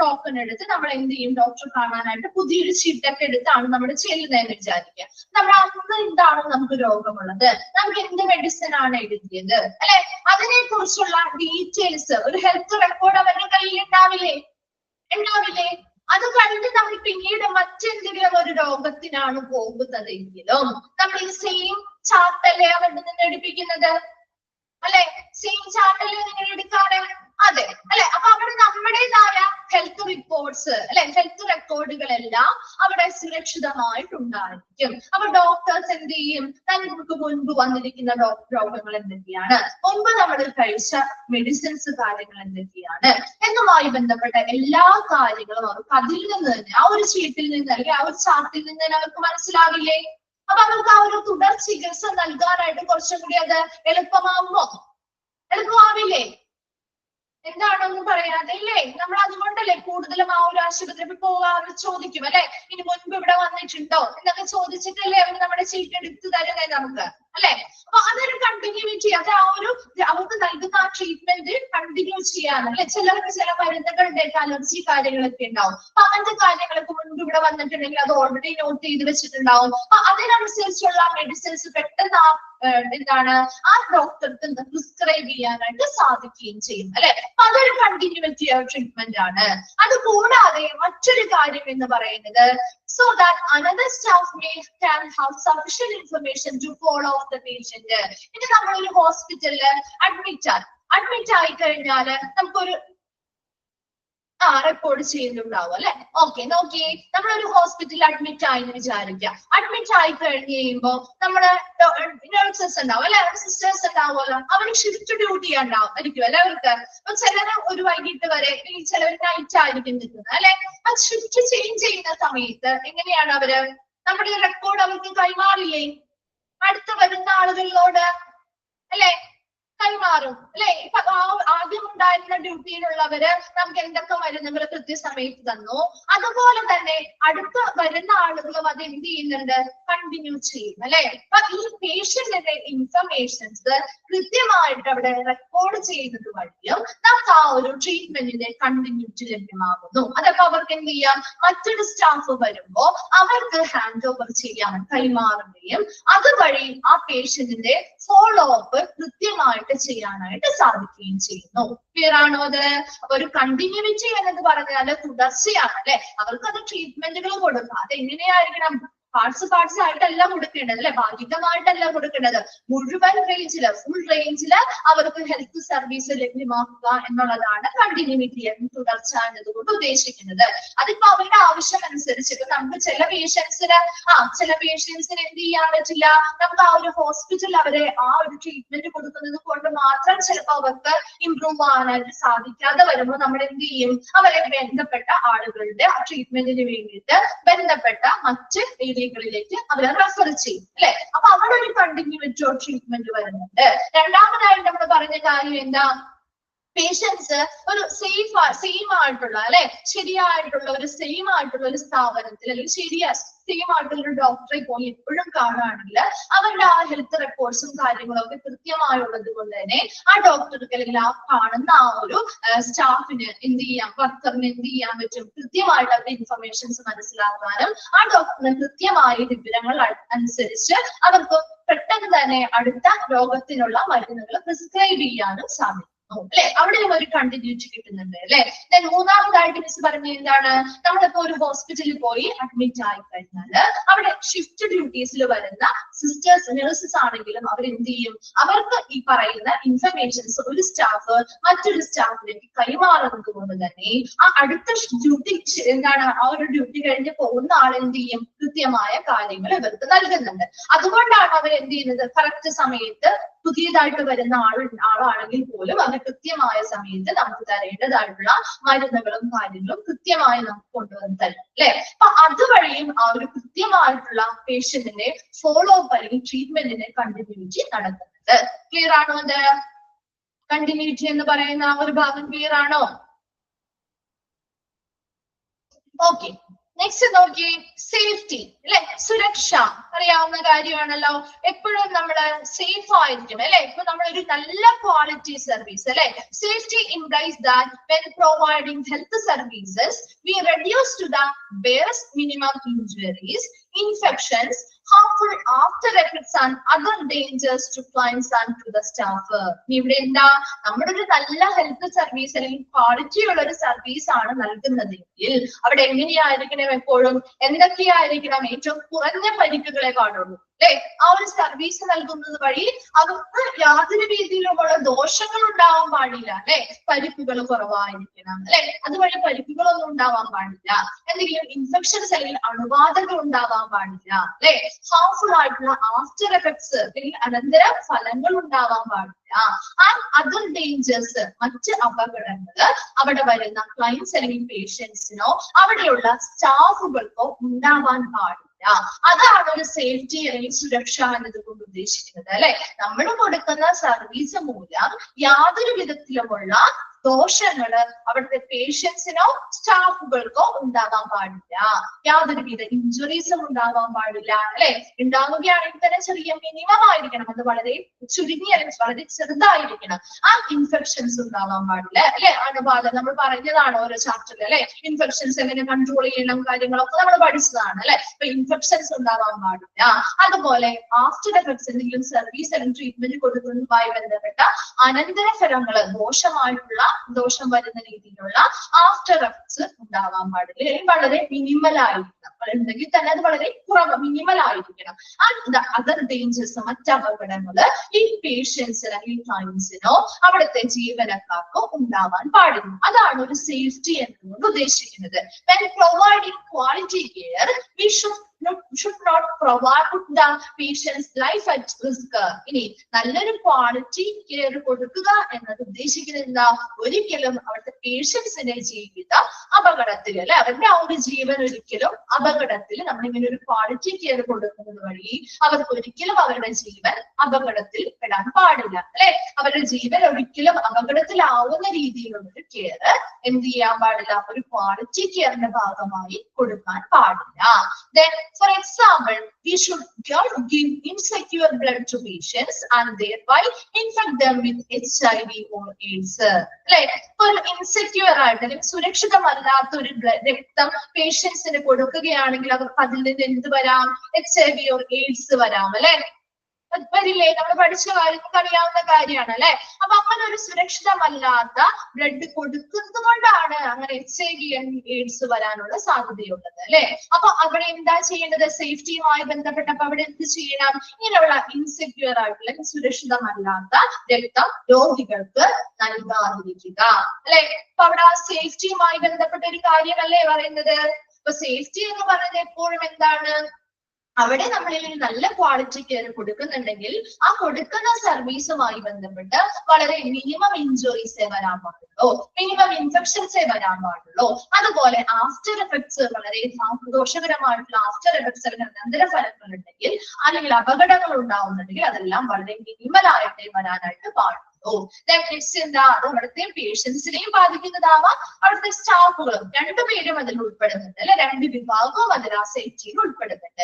ടോക്കൺ എടുത്ത് നമ്മൾ എന്ത് ചെയ്യും? ഡോക്ടറെ കാണാനായിട്ട് പുതിയൊരു ഷീറ്റൊക്കെ എടുത്താണ് നമ്മൾ ചെല്ലുന്നതെന്ന് വിചാരിക്കുക. നമ്മൾ അന്ന് എന്താണ് നമുക്ക് രോഗമുള്ളത്, നമുക്ക് എന്ത് മെഡിസിൻ ആണ് എഴുതിയത് അല്ലെ, അതിനെ കുറിച്ചുള്ള ഡീറ്റെയിൽസ് ഒരു ഹെൽത്ത് റെക്കോർഡ് അവരുടെ കയ്യിൽ ഉണ്ടാവില്ലേ? അത് കണ്ട് നമ്മൾ പിന്നീട് മറ്റെന്തെങ്കിലും ഒരു രോഗത്തിനാണ് പോകുന്നതെങ്കിലും നമ്മൾ ഈ സെയിം ചാർട്ടല്ലേ അവരുടെ നിന്ന് എടുപ്പിക്കുന്നത് അല്ലെ? സെയിം ചാർട്ടല്ലേ നിങ്ങൾ എടുക്കാറ്? അതെ അല്ലെ? അപ്പൊ അവിടെ നമ്മുടേതായ ഹെൽത്ത് റിപ്പോർട്ട്സ് അല്ലെ, ഹെൽത്ത് റെക്കോർഡുകളെല്ലാം അവിടെ സുരക്ഷിതമായിട്ടുണ്ടായിരിക്കും. അപ്പൊ ഡോക്ടേഴ്സ് എന്ത് ചെയ്യും? നമുക്ക് മുൻപ് വന്നിരിക്കുന്ന രോഗങ്ങൾ എന്തൊക്കെയാണ്, മുൻപ് നമ്മൾ കഴിച്ച മെഡിസിൻസ് കാര്യങ്ങൾ എന്തൊക്കെയാണ് എന്നുമായി ബന്ധപ്പെട്ട എല്ലാ കാര്യങ്ങളും അവർക്ക് അതിൽ നിന്ന് തന്നെ, ആ ഒരു ഷീറ്റിൽ നിന്ന് അല്ലെങ്കിൽ ആ ഒരു ചാർട്ടിൽ നിന്ന് തന്നെ അവർക്ക് മനസ്സിലാവില്ലേ? അപ്പൊ അവർക്ക് ആ ഒരു തുടർ ചികിത്സ നൽകാനായിട്ട് കുറച്ചും കൂടി അത് എളുപ്പമാവില്ലേ? എന്താണെന്ന് പറയാതെ ഇല്ലേ? നമ്മൾ അതുകൊണ്ടല്ലേ കൂടുതലും ആ ഒരു ആശുപത്രിയിൽ പോകാറ് ചോദിക്കും അല്ലെ, ഇനി മുൻപ് ഇവിടെ വന്നിട്ടുണ്ടോ എന്നൊക്കെ ചോദിച്ചിട്ടല്ലേ അവർ നമ്മുടെ ചീട്ട് എടുത്ത് തരുന്നേ നമുക്ക് അല്ലെ? അപ്പൊ അതൊരു കണ്ടിന്യൂറ്റി, അത് ആ ഒരു അവർക്ക് നൽകുന്ന ആ ട്രീറ്റ്മെന്റ് കണ്ടിന്യൂ ചെയ്യാൻ അല്ലെ. ചിലർക്ക് ചില മരുന്നുകളുടെ അലർജി കാര്യങ്ങളൊക്കെ ഉണ്ടാവും. അപ്പൊ അങ്ങനത്തെ കാര്യങ്ങളൊക്കെ മുൻപ് ഇവിടെ വന്നിട്ടുണ്ടെങ്കിൽ അത് ഓൾറെഡി നോട്ട് ചെയ്ത് വെച്ചിട്ടുണ്ടാവും. അപ്പൊ അതിനനുസരിച്ചുള്ള മെഡിസിൻസ് പെട്ടെന്ന് എന്താണ് ആ ഡോക്ടർക്ക് പ്രിസ്ക്രൈബ് ചെയ്യാനായിട്ട് സാധിക്കുകയും ചെയ്യും അല്ലെ. അപ്പൊ അതൊരു കണ്ടിന്യൂറ്റി ട്രീറ്റ്മെന്റ് ആണ്. അത് കൂടാതെ മറ്റൊരു കാര്യം എന്ന് പറയുന്നത്, so that another staff can have sufficient information to follow up the patient. ഇനി നമ്മളൊരു ഹോസ്പിറ്റലില് അഡ്മിറ്റ് ആയി കഴിഞ്ഞാല് നമുക്കൊരു റെക്കോർഡ് ചെയ്യുന്നുണ്ടാവും അല്ലെ. ഓക്കെ, നോക്കിയേ, നമ്മളൊരു ഹോസ്പിറ്റലിൽ അഡ്മിറ്റ് ആയെന്ന് വിചാരിക്കുക. അഡ്മിറ്റ് ആയി കഴിഞ്ഞ് കഴിയുമ്പോ നമ്മുടെ നഴ്സസ് ഉണ്ടാവും അല്ലെ, സിസ്റ്റേഴ്സ് ഉണ്ടാവുമല്ലോ. അവര് ഷിഫ്റ്റ് ഡ്യൂട്ടി ആയിരിക്കും അല്ലെ അവർക്ക്. അപ്പൊ ചിലര് ഒരു വൈകിട്ട് വരെ, ചിലവർ നൈറ്റ് ആയിരിക്കും നിൽക്കുന്നത് അല്ലെ. ആ ഷിഫ്റ്റ് ചേഞ്ച് ചെയ്യുന്ന സമയത്ത് എങ്ങനെയാണ് അവര് നമ്മുടെ റെക്കോർഡ് അവർക്ക് കൈമാറില്ലേ? അടുത്ത് വരുന്ന ആളുകളിലോട് അല്ലെ കൈമാറും അല്ലെ. ഇപ്പൊ ആദ്യം ഉണ്ടായിരുന്ന ഡ്യൂട്ടിയിലുള്ളവര് നമുക്ക് എന്തൊക്കെ മരുന്നുകൾ കൃത്യസമയത്ത് തന്നു, അതുപോലെ തന്നെ അടുത്ത് വരുന്ന ആളുകളും അത് എന്ത് ചെയ്യുന്നുണ്ട്? കണ്ടിന്യൂ ചെയ്യും അല്ലെ. അപ്പൊ ഈ പേഷ്യന്റിന്റെ ഇൻഫർമേഷൻസ് കൃത്യമായിട്ട് അവിടെ റെക്കോർഡ് ചെയ്യുന്നത് വഴിയും നമുക്ക് ആ ഒരു ട്രീറ്റ്മെന്റിന്റെ കണ്ടിന്യൂറ്റി ലഭ്യമാകുന്നു. അതപ്പോ അവർക്ക് എന്ത് ചെയ്യാം? മറ്റൊരു സ്റ്റാഫ് വരുമ്പോ അവർക്ക് ഹാൻഡ് ഓവർ ചെയ്യാൻ കൈമാറുകയും അതുവഴി ആ പേഷ്യന്റിന്റെ ഫോളോ അപ്പ് കൃത്യമായിട്ട് ചെയ്യാനായിട്ട് സാധിക്കുകയും ചെയ്യുന്നു. ക്ലിയർ ആണോ? അത് ഒരു കണ്ടിന്യൂറ്റി എന്നത് പറഞ്ഞാല് തുടർച്ചയാണ് അല്ലെ. അവർക്ക് അത് ട്രീറ്റ്മെന്റുകൾ കൊടുക്കുക. അത് എങ്ങനെയായിരിക്കണം? പാർട്സ് ആയിട്ടല്ല കൊടുക്കേണ്ടത് അല്ലെ, ഭാഗികമായിട്ടല്ല കൊടുക്കേണ്ടത്. മുഴുവൻ റേഞ്ചില്, ഫുൾ റേഞ്ചില് അവർക്ക് ഹെൽത്ത് സർവീസ് ലഭ്യമാക്കുക എന്നുള്ളതാണ് കണ്ടിന്യൂറ്റി തുടർച്ച എന്നതുകൊണ്ട് ഉദ്ദേശിക്കുന്നത്. അതിപ്പോ അവരുടെ ആവശ്യം അനുസരിച്ചിട്ട് നമുക്ക് ചില പേഷ്യൻസിന് എന്ത് ചെയ്യാൻ പറ്റില്ല, നമുക്ക് ആ ഒരു ഹോസ്പിറ്റൽ അവരെ ആ ഒരു ട്രീറ്റ്മെന്റ് കൊടുക്കുന്നത് കൊണ്ട് മാത്രം ചിലപ്പോൾ അവർക്ക് ഇംപ്രൂവ് ആവാനായിട്ട് സാധിക്കാതെ വരുമ്പോൾ നമ്മൾ എന്ത് ചെയ്യും? അവരെ ബന്ധപ്പെട്ട ആളുകളുടെ ആ ട്രീറ്റ്മെന്റിന് വേണ്ടിയിട്ട് ബന്ധപ്പെട്ട മറ്റ് കളിലേക്ക് അവരെ റെഫർ ചെയ്യും അല്ലെ. അപ്പൊ അവിടെ ഒരു കണ്ടിന്യൂറ്റി ഓഫ് ട്രീറ്റ്മെന്റ് വരുന്നുണ്ട്. രണ്ടാമതായിട്ട് നമ്മൾ പറഞ്ഞ കാര്യം എന്താ? പേഷ്യൻസ് ഒരു സെയിം ആയിട്ടുള്ള അല്ലെ, ശരിയായിട്ടുള്ള ഒരു സെയിം ആയിട്ടുള്ള ഒരു സ്ഥാപനത്തിൽ അല്ലെങ്കിൽ സെയിം ആയിട്ടുള്ള ഒരു ഡോക്ടറെ പോയി എപ്പോഴും കാണുകയാണെങ്കിൽ അവരുടെ ആ ഹെൽത്ത് റെക്കോർഡ്സും കാര്യങ്ങളും ഒക്കെ കൃത്യമായുള്ളത് കൊണ്ട് തന്നെ ആ ഡോക്ടർക്ക് അല്ലെങ്കിൽ ആ കാണുന്ന ആ ഒരു സ്റ്റാഫിന് എന്ത് ചെയ്യാം, വർക്കറിന് എന്ത് ചെയ്യാൻ പറ്റും? കൃത്യമായിട്ട് അവരുടെ ഇൻഫർമേഷൻസ് മനസ്സിലാക്കാനും ആ ഡോക്ടറിന് കൃത്യമായ വിവരങ്ങൾ അനുസരിച്ച് അവർക്ക് പെട്ടെന്ന് തന്നെ അടുത്ത രോഗത്തിനുള്ള മരുന്നുകൾ പ്രിസ്ക്രൈബ് ചെയ്യാനും സാധിക്കും. അല്ലെ? അവിടെയും ഒരു കണ്ടിന്യൂറ്റി കിട്ടുന്നുണ്ട് അല്ലെ? ദെൻ മൂന്നാമതായിട്ട് മിസ് പറഞ്ഞ എന്താണ്, നമ്മളിപ്പോ ഒരു ഹോസ്പിറ്റലിൽ പോയി അഡ്മിറ്റ് ആയി കഴിഞ്ഞാൽ അവിടെ ഷിഫ്റ്റ് ഡ്യൂട്ടീസിൽ വരുന്ന സിസ്റ്റേഴ്സ് നഴ്സസ് ആണെങ്കിലും അവർ എന്ത് ചെയ്യും, അവർക്ക് ഈ പറയുന്ന ഇൻഫർമേഷൻസ് ഒരു സ്റ്റാഫ് മറ്റൊരു സ്റ്റാഫിലേക്ക് കൈമാറുന്നത് കൊണ്ട് തന്നെ ആ അടുത്ത ഡ്യൂട്ടി എന്താണ്, ആ ഒരു ഡ്യൂട്ടി കഴിഞ്ഞ് പോകുന്ന ആൾ എന്ത് ചെയ്യും, കൃത്യമായ കാര്യങ്ങൾ ഇവർക്ക് നൽകുന്നുണ്ട്. അതുകൊണ്ടാണ് അവർ എന്ത് ചെയ്യുന്നത്, കറക്റ്റ് സമയത്ത് പുതിയതായിട്ട് വരുന്ന ആളാണെങ്കിൽ പോലും അവർ കൃത്യമായ സമയത്ത് നമുക്ക് തരേണ്ടതായിട്ടുള്ള മരുന്നുകളും കാര്യങ്ങളും കൃത്യമായി നമുക്ക് കൊണ്ടുവന്ന് തരും അല്ലെ? അപ്പൊ അതുവഴിയും ആ ഒരു കൃത്യമായിട്ടുള്ള പേഷ്യന്റിന്റെ ഫോളോ അപ്പ് അല്ലെങ്കിൽ ട്രീറ്റ്മെന്റിന്റെ കണ്ടിന്യൂറ്റി നടക്കുന്നുണ്ട്. ക്ലിയർ ആണോ? അത് കണ്ടിന്യൂറ്റി എന്ന് പറയുന്ന ആ ഒരു ഭാഗം ക്ലിയർ ആണോ? ഓക്കെ, നെക്സ്റ്റ് നോക്കിയേ, സേഫ്റ്റി അല്ലെ, സുരക്ഷ അറിയാവുന്ന കാര്യമാണല്ലോ. എപ്പോഴും നമ്മള് സേഫ് ആയിരിക്കും അല്ലെ? ഇപ്പൊ നമ്മളൊരു നല്ല ക്വാളിറ്റി സർവീസ് അല്ലെ, safety implies that when providing health services we reduce to the barest minimum injuries, infections, harmful after effects and other dangers to clients and to the staff. ഇവിടെ എന്താ, നമ്മുടെ ഒരു നല്ല ഹെൽത്ത് സർവീസ് അല്ലെങ്കിൽ quality ഉള്ള ഒരു service ആണ് നൽകുന്നതെങ്കിൽ അവിടെ എങ്ങനെയായിരിക്കണം, എപ്പോഴും എന്തൊക്കെയായിരിക്കണം, ഏറ്റവും കുറഞ്ഞ പരിക്കുകളെ കാണുള്ളൂ അല്ലെ? ആ ഒരു സർവീസ് നൽകുന്നത് വഴി അവർക്ക് യാതൊരു രീതിയിലുമുള്ള ദോഷങ്ങൾ ഉണ്ടാവാൻ പാടില്ല അല്ലെ? പരിക്കുകൾ കുറവായിരിക്കണം അല്ലെ? അതുവഴി പരിക്കുകളൊന്നും ഉണ്ടാവാൻ പാടില്ല, എന്തെങ്കിലും ഇൻഫെക്ഷൻസ് അല്ലെങ്കിൽ അണുബാധകൾ ഉണ്ടാവാൻ പാടില്ല അല്ലെ? ഹാർംഫുൾ ആയിട്ടുള്ള ആഫ്റ്റർ എഫക്ട്സ് അല്ലെങ്കിൽ അനന്തര ഫലങ്ങൾ ഉണ്ടാവാൻ പാടില്ല. ആൻഡ് അതർ ഡേഞ്ചേഴ്സ്, മറ്റ് അപകടങ്ങൾ അവിടെ വരുന്ന ക്ലയൻസ് അല്ലെങ്കിൽ പേഷ്യൻസിനോ അവിടെയുള്ള സ്റ്റാഫുകൾക്കോ ഉണ്ടാവാൻ പാടില്ല. അതാണ് ഒരു സേഫ്റ്റി അല്ലെങ്കിൽ സുരക്ഷ എന്നതുകൊണ്ട് ഉദ്ദേശിക്കുന്നത് അല്ലെ? നമ്മൾ കൊടുക്കുന്ന സർവീസ് മൂലം യാതൊരു വിധത്തിലുമുള്ള ദോഷങ്ങള് അവിടുത്തെ പേഷ്യൻസിനോ സ്റ്റാഫുകൾക്കോ ഉണ്ടാകാൻ പാടില്ല, യാതൊരുവിധ ഇഞ്ചുറീസും ഉണ്ടാകാൻ പാടില്ല അല്ലെ? ഉണ്ടാവുകയാണെങ്കിൽ തന്നെ ചെറിയ മിനിമം ആയിരിക്കണം, അത് വളരെ ചുരുങ്ങിയ അല്ലെങ്കിൽ വളരെ ചെറുതായിരിക്കണം. ആ ഇൻഫെക്ഷൻസ് ഉണ്ടാവാൻ പാടില്ല അല്ലെ? അണുബാധ നമ്മൾ പറഞ്ഞതാണ് ഓരോ ചാപ്റ്ററിൽ അല്ലെ? ഇൻഫെക്ഷൻസ് എങ്ങനെ കൺട്രോൾ ചെയ്യണം കാര്യങ്ങളൊക്കെ നമ്മൾ പഠിച്ചതാണ് അല്ലെ? അപ്പൊ ഇൻഫെക്ഷൻസ് ഉണ്ടാവാൻ പാടില്ല. അതുപോലെ ആഫ്റ്റർ എഫക്ട്സ്, എന്തെങ്കിലും സർവീസ് അല്ലെങ്കിൽ ട്രീറ്റ്മെന്റ് കൊടുക്കുന്നതുമായി ബന്ധപ്പെട്ട അനന്തരഫലങ്ങള് ദോഷമായിട്ടുള്ള ദോഷം വരുന്ന രീതിയിലുള്ള ആഫ്റ്റർ എഫക്ട്സ് ഉണ്ടാവാൻ പാടില്ല, അല്ലെങ്കിൽ വളരെ മിനിമൽ ആയിരിക്കണം, ഉണ്ടെങ്കിൽ തന്നെ അത് വളരെ കുറവ് മിനിമൽ ആയിരിക്കണം. ആൻഡ് അതർ ഡേഞ്ചേഴ്സ്, മറ്റ് അപകടങ്ങള് ഈ പേഷ്യൻസ് അല്ലെങ്കിൽ ക്ലയൻസിനോ അവിടുത്തെ ജീവനക്കാർക്കോ ഉണ്ടാവാൻ പാടില്ല. അതാണ് ഒരു സേഫ്റ്റി എന്നതുകൊണ്ട് ഉദ്ദേശിക്കുന്നത്. When providing quality care, we should not put the patient's life at risk. ഇനി നല്ലൊരു ക്വാളിറ്റി കെയർ കൊടുക്കുക എന്നത് ഉദ്ദേശിക്കുന്നത് എന്താ, ഒരിക്കലും അവിടുത്തെ പേഷ്യൻസിന്റെ ജീവിതം അപകടത്തിൽ അല്ലെ, അവരുടെ ആ ഒരു ജീവൻ ഒരിക്കലും അപകടത്തിൽ, നമ്മളിങ്ങനെ ഒരു ക്വാളിറ്റി കെയർ കൊടുക്കുന്നത് വഴി അവർക്ക് ഒരിക്കലും അവരുടെ ജീവൻ അപകടത്തിൽ പെടാൻ പാടില്ല അല്ലെ? അവരുടെ ജീവൻ ഒരിക്കലും അപകടത്തിലാവുന്ന രീതിയിലുള്ള ഒരു കെയർ എന്ത് ചെയ്യാൻ പാടില്ല, ഒരു ക്വാളിറ്റി കെയറിന്റെ ഭാഗമായി കൊടുക്കാൻ പാടില്ല. Then for example, we should not give insecure blood to patients and thereby infect them with HIV or AIDS. അല്ലെ? ഒരു ഇൻസെക്യൂർ ആയിട്ട് അല്ലെങ്കിൽ സുരക്ഷിതമല്ലാത്ത ഒരു രക്തം പേഷ്യൻസിന് കൊടുക്കുകയാണെങ്കിൽ അവർക്ക് അതിൽ നിന്ന് എന്ത് വരാം, HIV or AIDS വരാം അല്ലെ? വരില്ലേ? നമ്മൾ പഠിച്ച കാര്യങ്ങൾക്ക് അറിയാവുന്ന കാര്യമാണ് അല്ലെ? അപ്പൊ അങ്ങനെ ഒരു സുരക്ഷിതമല്ലാത്ത ബ്ലഡ് കൊടുക്കുന്നത് കൊണ്ടാണ് അങ്ങനെ HIV AIDS വരാനുള്ള സാധ്യതയുള്ളത് അല്ലെ? അപ്പൊ അവിടെ എന്താ ചെയ്യേണ്ടത്, സേഫ്റ്റിയുമായി ബന്ധപ്പെട്ടപ്പോ അവിടെ എന്ത് ചെയ്യണം, ഇങ്ങനെയുള്ള ഇൻസെക്യൂർ ആയിട്ടുള്ള സുരക്ഷിതമല്ലാത്ത രക്തം രോഗികൾക്ക് നൽകാതിരിക്കുക അല്ലെ? അപ്പൊ അവിടെ ആ സേഫ്റ്റിയുമായി ബന്ധപ്പെട്ട ഒരു കാര്യമല്ലേ പറയുന്നത്. അപ്പൊ സേഫ്റ്റി എന്ന് പറയുന്നത് എപ്പോഴും എന്താണ്, അവിടെ നമ്മൾ ഒരു നല്ല ക്വാളിറ്റി കെയർ കൊടുക്കുന്നുണ്ടെങ്കിൽ ആ കൊടുക്കുന്ന സർവീസുമായി ബന്ധപ്പെട്ട് വളരെ മിനിമം ഇഞ്ചുറീസേ വരാൻ പാടുള്ളൂ, മിനിമം ഇൻഫെക്ഷൻസേ വരാൻ പാടുള്ളൂ. അതുപോലെ ആഫ്റ്റർ എഫക്ട്സ്, വളരെ ദോഷകരമായിട്ടുള്ള ആഫ്റ്റർ എഫക്ട്സ് അല്ലെങ്കിൽ അനന്തരഫലങ്ങൾ ഉണ്ടെങ്കിൽ അല്ലെങ്കിൽ അപകടങ്ങൾ ഉണ്ടാവുന്നുണ്ടെങ്കിൽ അതെല്ലാം വളരെ മിനിമൽ ആയിട്ടേ വരാനായിട്ട് പാടുള്ളൂ. എന്താ, അത് അവിടുത്തെ പേഷ്യൻസിനെയും ബാധിക്കുന്നതാവാം, അവിടുത്തെ സ്റ്റാഫുകളും രണ്ടുപേരും അതിൽ ഉൾപ്പെടുന്നുണ്ട് അല്ലെ? രണ്ട് വിഭാഗവും അതിൽ ആ സേഫ്റ്റിയിൽ ഉൾപ്പെടുന്നുണ്ട്.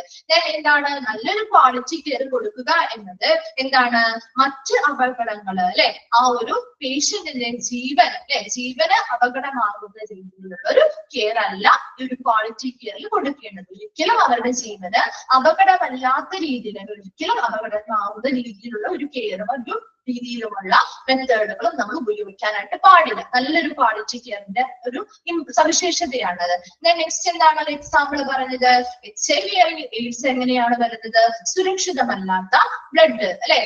എന്താണ്, നല്ലൊരു ക്വാളിറ്റി കെയർ കൊടുക്കുക എന്നത് എന്താണ്, മറ്റ് അപകടങ്ങൾ അല്ലെ, ആ ഒരു പേഷ്യന്റിന്റെ ജീവൻ അല്ലെ, ജീവന് അപകടമാകുന്ന രീതിയിലുള്ള ഒരു കെയർ അല്ല ഈ ഒരു ക്വാളിറ്റി കെയറിൽ കൊടുക്കേണ്ടത്. ഒരിക്കലും അവരുടെ ജീവന് അപകടമല്ലാത്ത രീതിയിൽ, ഒരിക്കലും അപകടമാവുന്ന രീതിയിലുള്ള ഒരു കെയറും ഒരു രീതിയിലുമുള്ള മെത്തേഡുകളും നമ്മൾ ഉപയോഗിക്കാനായിട്ട് പാടില്ല. നല്ലൊരു ക്വാളിറ്റി കെയറിന്റെ ഒരു സവിശേഷതയാണത്. നെക്സ്റ്റ് എന്താണ് ഒരു എക്സാമ്പിൾ പറഞ്ഞത്? HIV എയ്ഡ്സ് എങ്ങനെയാണ് വരുന്നത്? സുരക്ഷിതമല്ലാത്ത ബ്ലഡ് അല്ലെ,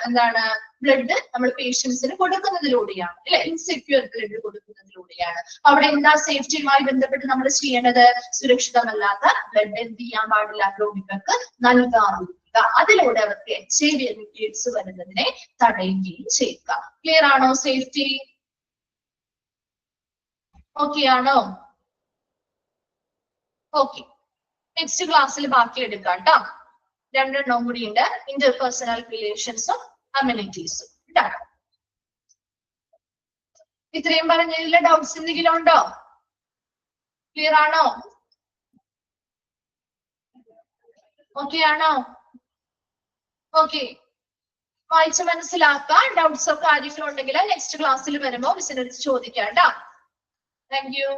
എന്താണ് ബ്ലഡ് നമ്മൾ പേഷ്യൻസിന് കൊടുക്കുന്നതിലൂടെയാണ് അല്ലെ, ഇൻസെക്യൂർ ബ്ലഡ് കൊടുക്കുന്നതിലൂടെയാണ്. അവിടെ എന്താ സേഫ്റ്റിയുമായി ബന്ധപ്പെട്ട് നമ്മൾ ചെയ്യേണ്ടത്? സുരക്ഷിതമല്ലാത്ത ബ്ലഡ് എന്ത് ചെയ്യാൻ പാടില്ല, രോഗികൾക്ക് നൽകാറില്ല. അതിലൂടെ അവർക്ക് HIV എയ്ഡ്സ് വരുന്നതിനെ തടയുകയും ചെയ്യുക. ക്ലിയർ ആണോ? സേഫ്റ്റി ഓക്കെ ആണോ? ഓക്കെ, നെക്സ്റ്റ് ക്ലാസ്സിൽ ബാക്കി എടുക്കാം കേട്ടോ. രണ്ടെണ്ണം കൂടി ഉണ്ട്, ഇന്റർപേഴ്സണൽ റിലേഷൻസും അമ്യൂണിറ്റീസും. ഇത്രയും പറഞ്ഞതിൽ ഡൗട്ട്സ് എന്തെങ്കിലും ഉണ്ടോ? ക്ലിയർ ആണോ? ഓക്കെ ആണോ? ഓക്കെ, വായിച്ച് മനസ്സിലാക്കാം. ഡൗട്ട്സോ കാര്യങ്ങളോ ഉണ്ടെങ്കിൽ നെക്സ്റ്റ് ക്ലാസ്സിൽ വരുമ്പോ മിസ്സിന്റെ അടുത്ത് ചോദിക്കാം കേട്ടോ. Thank you.